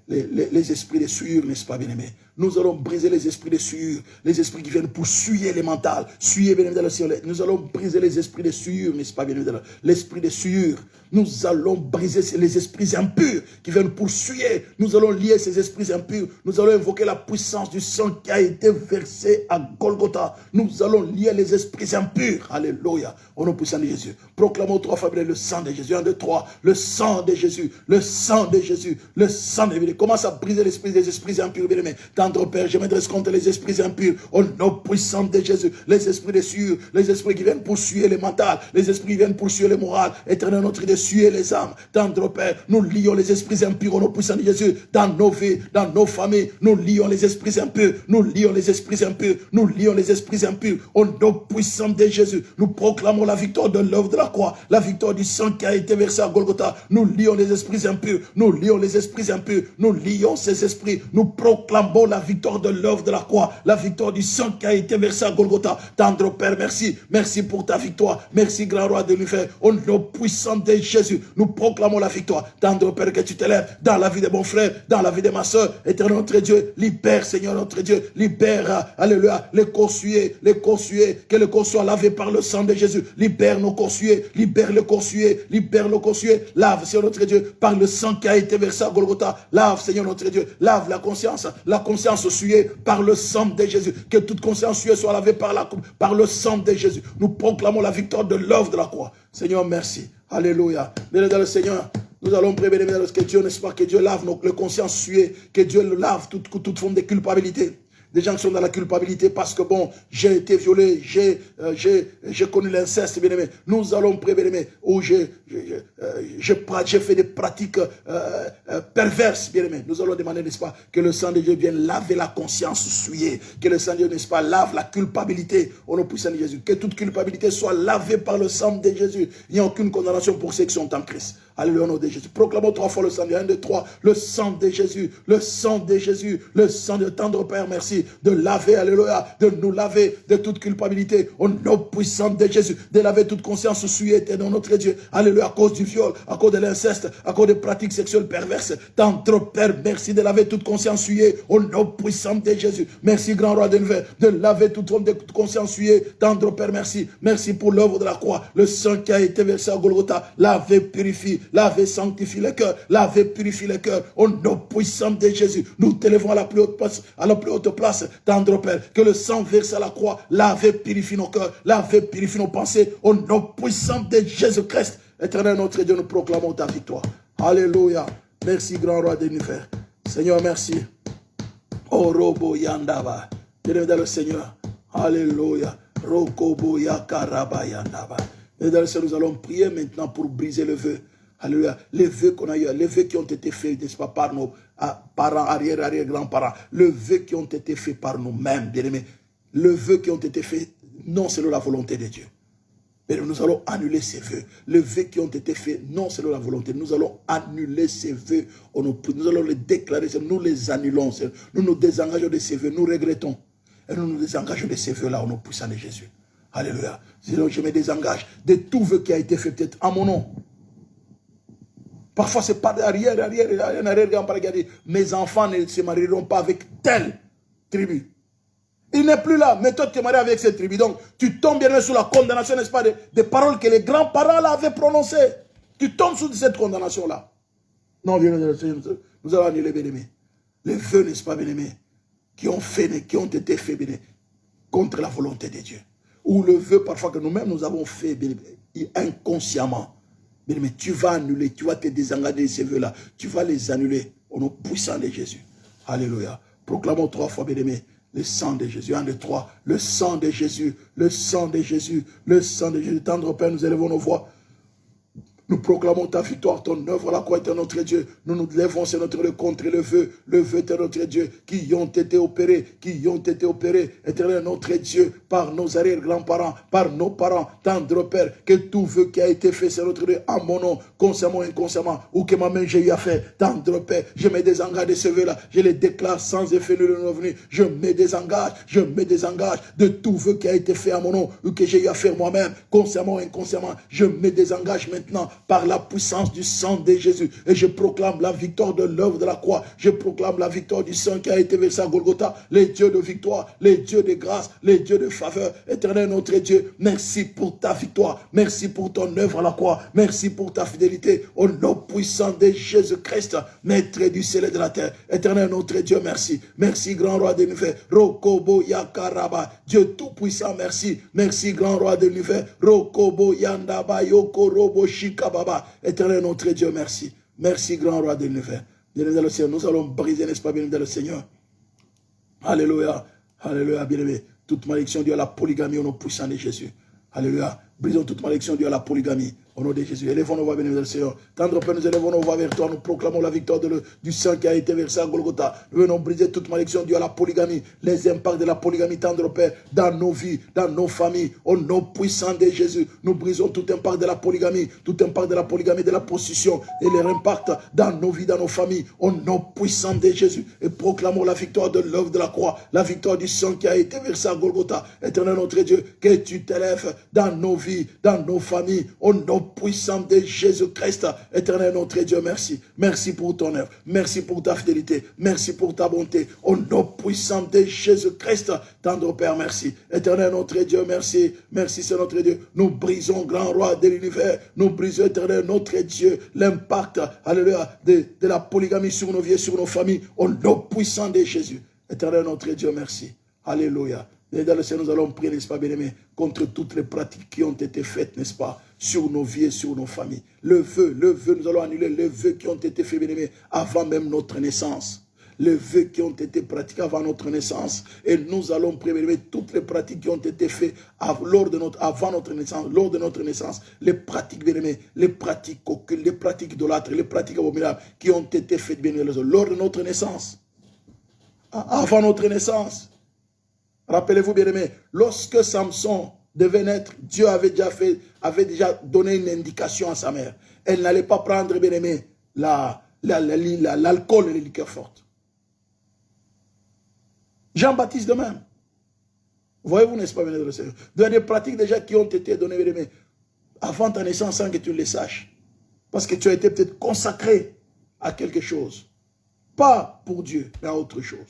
les esprits de souillure, n'est-ce pas, bien-aimé. Nous allons briser les esprits de souillure, les esprits qui viennent pour souiller les mentales, souiller, bien-aimé dans le Seigneur. Nous allons briser les esprits de souillure, n'est-ce pas, bien-aimé, l'esprit de souillure. Nous allons briser les esprits impurs qui viennent pour souiller. Nous allons lier ces esprits impurs. Nous allons invoquer la puissance du sang qui a été versé à Golgotha. Nous allons lier les esprits impurs. Alléluia. Au nom puissant de Jésus. Proclamons 3 fois le sang de Jésus. 1, 2, 3. Le sang de Jésus. Le sang de Jésus. Le sang de Jésus. Commence à briser l'esprit des esprits impurs, bien-aimé. Tendre Père, je m'adresse contre les esprits impurs. Au nom puissant de Jésus. Les esprits de sueur. Les esprits qui viennent pour suer les mentales. Les esprits qui viennent pour suer les morales. Éternel notre Dieu, suer les âmes. Tendre Père, nous lions les esprits impurs au nom puissant de Jésus. Dans nos vies, dans nos familles, nous lions les esprits impurs. Nous lions les esprits impurs. Nous lions les esprits impurs. Au nom puissant de Jésus, nous proclamons la victoire de l'œuvre de la croix. La victoire du sang qui a été versé à Golgotha. Nous lions les esprits impurs. Nous lions les esprits impurs. Nous lions ces esprits. Nous proclamons la victoire de l'œuvre de la croix. La victoire du sang qui a été versé à Golgotha. Tendre Père, merci. Merci pour ta victoire. Merci, grand roi de l'univers. Au nom puissant de Jésus, nous proclamons la victoire. Tendre Père, que tu t'élèves dans la vie de mon frère, dans la vie de ma soeur. Éternel notre Dieu, libère, Seigneur notre Dieu, libère, alléluia, les corps souillés, que le corps soit lavé par le sang de Jésus. Libère nos corps souillés, libère le corps souillé, libère le corps souillé. Lave, Seigneur notre Dieu, par le sang qui a été versé à Golgotha. Lave, Seigneur notre Dieu, lave la conscience souillée par le sang de Jésus. Que toute conscience souillée soit lavée par le sang de Jésus. Nous proclamons la victoire de l'œuvre de la croix. Seigneur, merci. Alléluia. Bien dans le Seigneur, nous allons prier, que Dieu, n'est-ce pas, que Dieu lave nos consciences souillées, que Dieu lave toute forme de culpabilité. des gens qui sont dans la culpabilité parce que bon, j'ai été violé, j'ai connu l'inceste, bien-aimé. Nous allons prier, bien-aimé, où j'ai fait des pratiques perverses, bien-aimé. Nous allons demander, n'est-ce pas, que le sang de Dieu vienne laver la conscience souillée, que le sang de Dieu, n'est-ce pas, lave la culpabilité au nom puissant de Jésus, que toute culpabilité soit lavée par le sang de Jésus. Il n'y a aucune condamnation pour ceux qui sont en Christ. Alléluia, au nom de Jésus. Proclamons 3 fois le sang de Dieu. 1, 2, 3. Le sang de Jésus, le sang de Jésus, le sang de tendre Père, merci de laver, alléluia, de nous laver de toute culpabilité au nom puissant de Jésus, de laver toute conscience souillée dans notre Dieu. Alléluia, à cause du viol, à cause de l'inceste, à cause des pratiques sexuelles perverses. Tendre Père, merci de laver toute conscience souillée au nom puissant de Jésus. Merci, grand roi de l'univers, de laver toute forme de conscience souillée. Tendre Père, merci. Merci pour l'œuvre de la croix, le sang qui a été versé à Golgotha. Lave, purifie, lave, sanctifie les cœurs, lave, purifie les cœurs au nom puissant de Jésus. Nous t'élevons à la plus haute place, tendre Père, que le sang versé à la croix lave, purifie nos cœurs, lave, purifie nos pensées au nom puissant de Jésus-Christ. Éternel notre Dieu, nous proclamons ta victoire. Alléluia. Merci, grand roi de l'univers. Seigneur, merci. Oh, Robo Yandaba. Bienvenue dans le Seigneur. Alléluia. Rokobo Yakaraba Yandaba. Et dans le Seigneur, nous allons prier maintenant pour briser le vœu. Alléluia. Les vœux qu'on a eu, les vœux qui ont été faits, n'est-ce pas, par nos parents, arrière-grands-parents, les vœux qui ont été faits par nous-mêmes, bien-aimés, les vœux qui ont été faits, non selon la volonté de Dieu. Mais nous allons annuler ces vœux. Les vœux qui ont été faits, non selon la volonté. Nous allons annuler ces vœux. Nous allons les déclarer, nous les annulons. Nous nous désengageons de ces vœux, nous regrettons. Et nous nous désengageons de ces vœux-là au nom puissant de Jésus. Alléluia. Sinon, je me désengage de tout vœu qui a été fait peut-être à mon nom. Parfois, c'est pas arrière-grand-parent qui a dit, mes enfants ne se marieront pas avec telle tribu. Il n'est plus là, mais toi tu es marié avec cette tribu. Donc, tu tombes bien sous la condamnation, n'est-ce pas, des paroles que les grands-parents avaient prononcées. Tu tombes sous cette condamnation-là. Non, bien, nous allons annuler, bien-aimés. Les vœux, n'est-ce pas, bien-aimés, qui ont été faits, bien-aimés, contre la volonté de Dieu. Ou le vœu, parfois, que nous-mêmes, nous avons fait, bien-aimés, inconsciemment. Bien-aimés, tu vas annuler, tu vas te désengager de ces vœux-là. Tu vas les annuler au nom puissant de Jésus. Alléluia. Proclamons 3 fois, bien-aimés. Le sang de Jésus, 1, 2, 3, le sang de Jésus, le sang de Jésus, le sang de Jésus. Tendre Père, nous élevons nos voix. Nous proclamons ta victoire, ton œuvre, la croix est notre Dieu. Nous nous levons, c'est notre Dieu, contre le vœu est notre Dieu, qui ont été opérés, éternel notre Dieu, par nos arrière-grands-parents, par nos parents, tendre Père, que tout vœu qui a été fait, c'est notre Dieu, à mon nom, consciemment, inconsciemment, ou que ma main j'ai eu à faire, tendre Père, je me désengage de ce vœu-là, je les déclare sans effet nul de revenu, je me désengage de tout vœu qui a été fait à mon nom, ou que j'ai eu à faire moi-même, consciemment, inconsciemment, je me désengage maintenant, par la puissance du sang de Jésus. Et je proclame la victoire de l'œuvre de la croix. Je proclame la victoire du sang qui a été versé à Golgotha. Les dieux de victoire, les dieux de grâce, les dieux de faveur. Éternel notre Dieu, merci pour ta victoire. Merci pour ton œuvre à la croix. Merci pour ta fidélité. Au nom puissant de Jésus-Christ, maître du ciel et de la terre. Éternel notre Dieu, merci. Merci, grand roi de l'univers. Rokobo Yakaraba. Dieu tout-puissant, merci. Merci, grand roi de l'univers. Rokobo Yandaba Yokorobo Shikaba. Éternel notre Dieu, merci. Merci, grand roi de l'univers. Bien-aimé dans le Seigneur, nous allons briser, n'est-ce pas, bien-aimé dans le Seigneur. Alléluia. Alléluia, bien-aimé. Toute malédiction due à la polygamie au nom puissant de Jésus. Alléluia. Brisons toute malédiction due à la polygamie. Au nom de Jésus, élevons nos voix, bien-aimés dans le Seigneur. Tendre Père, nous élevons nos voix vers toi. Nous proclamons la victoire du sang qui a été versé à Golgotha. Nous venons briser toute malédiction due à la polygamie. Les impacts de la polygamie, tendre Père, dans nos vies, dans nos familles. Au nom puissant de Jésus, nous brisons tout impact de la polygamie, de la possession et les impacts dans nos vies, dans nos familles. Au nom puissant de Jésus. Et proclamons la victoire de l'œuvre de la croix, la victoire du sang qui a été versé à Golgotha. Éternel notre Dieu, que tu t'élèves dans nos vies, dans nos familles. Au nom puissant de Jésus-Christ, éternel notre Dieu, merci. Merci pour ton œuvre, merci pour ta fidélité, merci pour ta bonté. Au nom puissant de Jésus-Christ, tendre Père, merci. Éternel notre Dieu, merci. Merci, c'est notre Dieu. Nous brisons, grand roi de l'univers, nous brisons, éternel notre Dieu, l'impact, alléluia, de la polygamie sur nos vies, sur nos familles. Au nom puissant de Jésus, éternel notre Dieu, merci. Alléluia. Et dans le Seigneur, nous allons prier, n'est-ce pas, bien-aimé, contre toutes les pratiques qui ont été faites, n'est-ce pas, sur nos vies et sur nos familles. Le vœu, nous allons annuler les vœux qui ont été faits, bien-aimé, avant même notre naissance. les vœux qui ont été pratiqués avant notre naissance. Et nous allons prélever toutes les pratiques qui ont été faites avant notre naissance, lors de notre naissance. Les pratiques, bien aimés, les pratiques occultes, les pratiques idolâtres, les pratiques abominables qui ont été faites, bien aimés, lors de notre naissance. Avant notre naissance. Rappelez-vous, bien aimés, lorsque Samson devait naître, Dieu avait déjà donné une indication à sa mère. Elle n'allait pas prendre, bien aimé, l'alcool et les liqueurs fortes. Jean-Baptiste de même. Voyez-vous, n'est-ce pas, bien aimé, le Seigneur? Il y a des pratiques déjà qui ont été données, bien aimé, avant ta naissance, sans que tu les saches. Parce que tu as été peut-être consacré à quelque chose. Pas pour Dieu, mais à autre chose.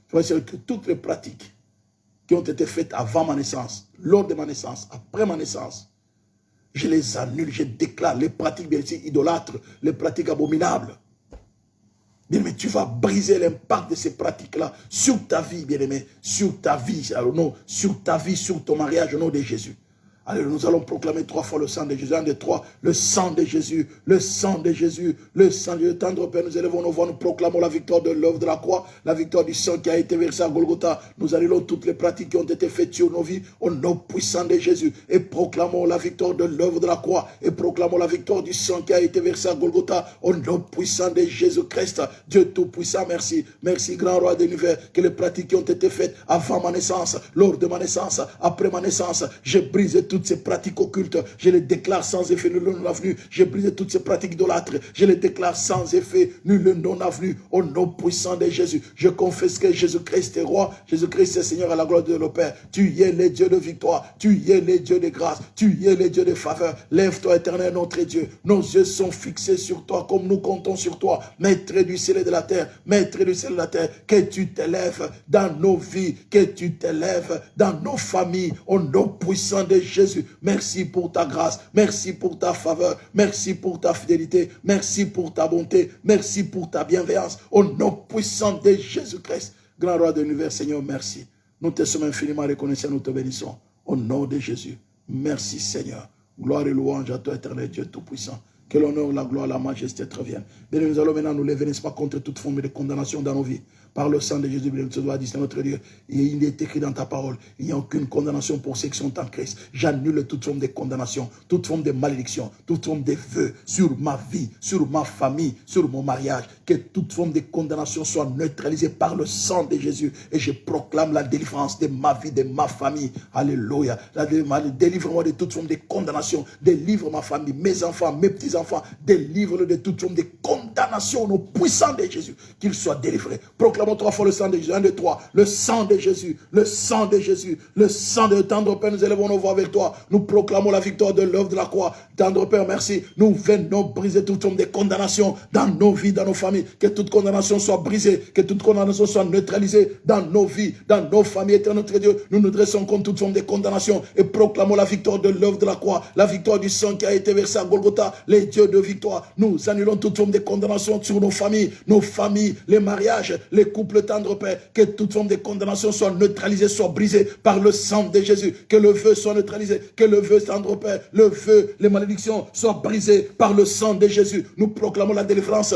Tu vois, c'est que toutes les pratiques qui ont été faites avant ma naissance, lors de ma naissance, après ma naissance, je les annule, je déclare les pratiques bien sûr idolâtres, les pratiques abominables. Bien aimé, tu vas briser l'impact de ces pratiques-là sur ta vie, bien aimé, sur ta vie, sur ta vie, sur ton mariage au nom de Jésus. Allez, nous allons proclamer 3 fois le sang de Jésus. 1, 2, 3, le sang de Jésus, le sang de Jésus, le sang de Dieu. Tendre Père, nous élevons nos voix, nous proclamons la victoire de l'œuvre de la croix, la victoire du sang qui a été versé à Golgotha. Nous annulons toutes les pratiques qui ont été faites sur nos vies au nom puissant de Jésus et proclamons la victoire de l'œuvre de la croix et proclamons la victoire du sang qui a été versé à Golgotha au nom puissant de Jésus-Christ. Dieu Tout-Puissant, merci. Merci, grand roi de l'univers, que les pratiques qui ont été faites avant ma naissance, lors de ma naissance, après ma naissance, j'ai brisé toutes ces pratiques occultes, je les déclare sans effet nul non avenu. J'ai brisé toutes ces pratiques idolâtres, je les déclare sans effet nul non avenu. Au nom puissant de Jésus, je confesse que Jésus-Christ est roi, Jésus-Christ est Seigneur à la gloire de le Père. Tu y es le Dieu de victoire, tu y es le Dieu de grâce, tu y es le Dieu de faveur. Lève-toi, éternel notre Dieu. Nos yeux sont fixés sur toi comme nous comptons sur toi, maître du ciel et de la terre, maître du ciel et de la terre. Que tu t'élèves dans nos vies, que tu t'élèves dans nos familles. Au nom puissant de Jésus, merci pour ta grâce, merci pour ta faveur, merci pour ta fidélité, merci pour ta bonté, merci pour ta bienveillance. Au nom puissant de Jésus-Christ, grand roi de l'univers, Seigneur, merci. Nous te sommes infiniment reconnaissants, nous te bénissons. Au nom de Jésus, merci Seigneur. Gloire et louange à toi, éternel Dieu Tout-Puissant. Que l'honneur, la gloire, la majesté te reviennent. Bien, nous allons maintenant nous lever, n'est-ce pas, contre toute forme de condamnation dans nos vies. Par le sang de Jésus, tu dois dire, notre Dieu, il est écrit dans ta parole, il n'y a aucune condamnation pour ceux qui sont en Christ. J'annule toute forme de condamnation, toute forme de malédiction, toute forme de vœux sur ma vie, sur ma famille, sur mon mariage. Que toute forme de condamnation soit neutralisée par le sang de Jésus. Et je proclame la délivrance de ma vie, de ma famille. Alléluia. Délivre-moi de toute forme de condamnation. Délivre ma famille, mes enfants, mes petits-enfants. Délivre-le de toute forme de condamnation au nom puissant de Jésus. Qu'il soit délivré. Proclamons 3 fois le sang de Jésus. 1, 2, 3. Le sang de Jésus. Le sang de Jésus. Le sang de tendre Père. Nous élevons nos voix avec toi. Nous proclamons la victoire de l'œuvre de la croix. Tendre Père, merci. Nous venons briser toute forme de condamnation dans nos vies, dans nos familles. Que toute condamnation soit brisée. Que toute condamnation soit neutralisée dans nos vies, dans nos familles. Éternel notre Dieu, nous nous dressons contre toute forme de condamnation et proclamons la victoire de l'œuvre de la croix. La victoire du sang qui a été versé à Golgotha. Les dieux de victoire. Nous annulons toute forme de condamnation sur nos familles, les mariages, les couples tendres, Père. Que toute forme de condamnation soit neutralisée, soit brisée par le sang de Jésus. Que le vœu soit neutralisé. Que le vœu tendre, Père, le vœu, les malédictions soient brisées par le sang de Jésus. Nous proclamons la délivrance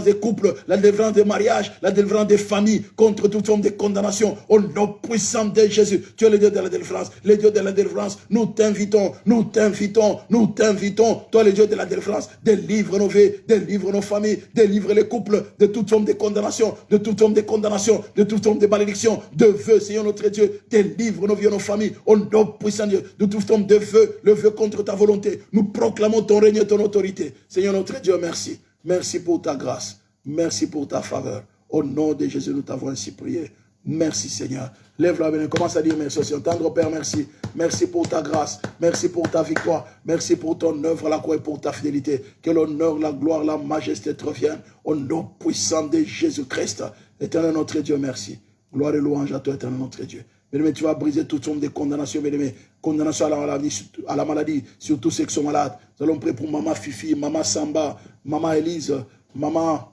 des couples, la délivrance des mariages, la délivrance des familles contre toute forme de condamnation. Au nom puissant de Jésus. Tu es le Dieu de la délivrance. Le Dieu de la délivrance. Nous t'invitons, nous t'invitons, nous t'invitons. Toi, le Dieu de la délivrance, délivre nos vies, délivre nos familles, délivre les couples de toute forme de condamnation, de toute forme de condamnation, de toute forme de malédiction, de vœux, Seigneur notre Dieu, délivre nos vies et nos familles, au nom puissant de Dieu, de toute forme de vœux, le vœu contre ta volonté. Nous proclamons ton règne et ton autorité. Seigneur notre Dieu, merci. Merci pour ta grâce. Merci pour ta faveur. Au nom de Jésus, nous t'avons ainsi prié. Merci Seigneur. Lève-la, béni. Commence à dire merci aussi. Tendre Père, merci. Merci pour ta grâce. Merci pour ta victoire. Merci pour ton œuvre à la croix et pour ta fidélité. Que l'honneur, la gloire, la majesté te reviennent. Au nom puissant de Jésus-Christ. Éternel notre Dieu, merci. Gloire et louange à toi, éternel notre Dieu. Bien-aimé, tu vas briser toute forme de condamnation, bien-aimé. Condamnation à la maladie, sur tous ceux qui sont malades. Nous allons prier pour Maman Fifi, Maman Samba, Maman Élise, Maman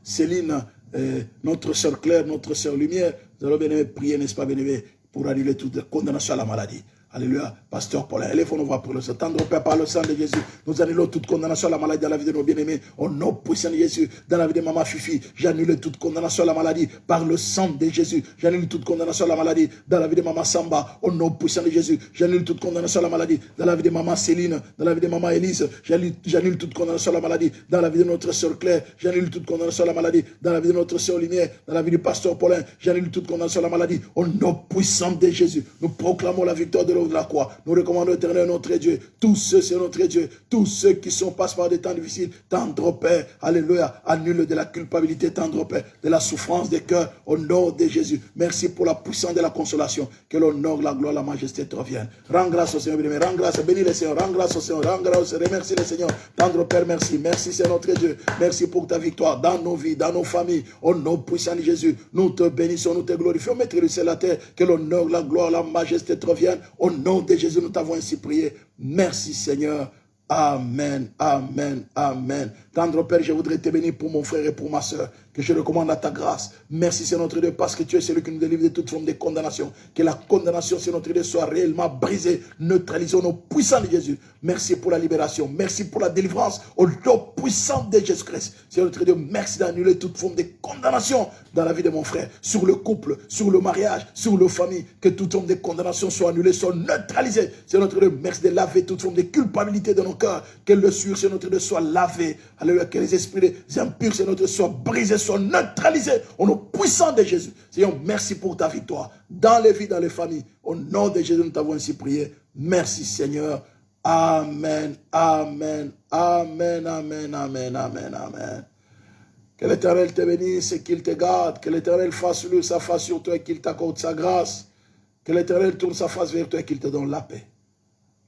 Céline, notre sœur Claire, notre sœur Lumière. Nous allons bien-aimé prier, n'est-ce pas, bien-aimé, pour annuler toute condamnation à la maladie. Alléluia. Pasteur Paulin, élève-nous, on va pour le sang. Tendre Père, par le sang de Jésus, nous annulons toute condamnation à la maladie dans la vie de nos bien-aimés. Au nom puissant de Jésus, dans la vie de Maman Fifi, j'annule toute condamnation à la maladie par le sang de Jésus. J'annule toute condamnation à la maladie dans la vie de Maman Samba. Au nom puissant de Jésus, j'annule toute condamnation à la maladie dans la vie de Maman Céline, dans la vie de Maman Élise. J'annule toute condamnation à la maladie dans la vie de notre sœur Claire. J'annule toute condamnation à la maladie dans la vie de notre sœur Lumière, dans la vie du pasteur Paulin. J'annule toute condamnation à la maladie. Au nom puissant de Jésus, nous proclamons la victoire de l'eau de la croix. Nous recommandons l'éternel notre Dieu. Tous ceux, c'est notre Dieu. Tous ceux qui passent par des temps difficiles, tendre Père, alléluia, annule de la culpabilité, tendre Père, de la souffrance des cœurs, au nom de Jésus. Merci pour la puissance de la consolation. Que l'honneur, la gloire, la majesté te reviennent. Rends grâce au Seigneur, bien-aimé. Rends grâce, bénis le Seigneur. Rends grâce au Seigneur. Rends grâce au Seigneur. Remercie le Seigneur. Tendre Père, merci. Merci, c'est notre Dieu. Merci pour ta victoire dans nos vies, dans nos familles. Au nom puissant de Jésus, nous te bénissons, nous te glorifions. Maître du ciel, la terre, que l'honneur, la gloire, la majesté te reviennent. Au nom de Jésus, nous t'avons ainsi prié. Merci Seigneur. Amen, amen, amen. Tendre Père, je voudrais te bénir pour mon frère et pour ma soeur, que je recommande à ta grâce. Merci, c'est notre Dieu, parce que tu es celui qui nous délivre de toute forme de condamnation. Que la condamnation, c'est notre Dieu, soit réellement brisée, neutralisée au nom puissant de Jésus. Merci pour la libération, merci pour la délivrance au nom puissant de Jésus-Christ. C'est notre Dieu, merci d'annuler toute forme de condamnation dans la vie de mon frère, sur le couple, sur le mariage, sur la famille. Que toute forme de condamnation soit annulée, soit neutralisée. C'est notre Dieu, merci de laver toute forme de culpabilité de nos cœurs. Que le sueur, c'est notre Dieu, soit lavé. Alléluia, que les esprits impurs, c'est notre Dieu, soient brisés, soient neutralisés au nom puissant de Jésus. Seigneur, merci pour ta victoire dans les vies, dans les familles. Au nom de Jésus, nous t'avons ainsi prié. Merci Seigneur. Amen, amen, amen, amen, amen, amen, amen. Que l'Éternel te bénisse et qu'il te garde. Que l'Éternel fasse lui sa face sur toi et qu'il t'accorde sa grâce. Que l'Éternel tourne sa face vers toi et qu'il te donne la paix.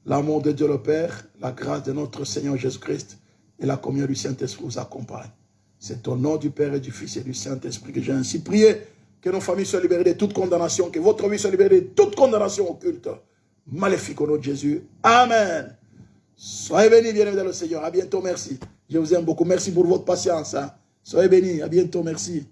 L'amour de Dieu le Père, la grâce de notre Seigneur Jésus-Christ et la communion du Saint-Esprit vous accompagnent. C'est au nom du Père et du Fils et du Saint-Esprit que j'ai ainsi prié. Que nos familles soient libérées de toute condamnation. Que votre vie soit libérée de toute condamnation occulte. Maléfique au nom de Jésus. Amen. Soyez bénis, bien-aimés dans le Seigneur. À bientôt, merci. Je vous aime beaucoup. Merci pour votre patience. Soyez bénis. À bientôt, merci.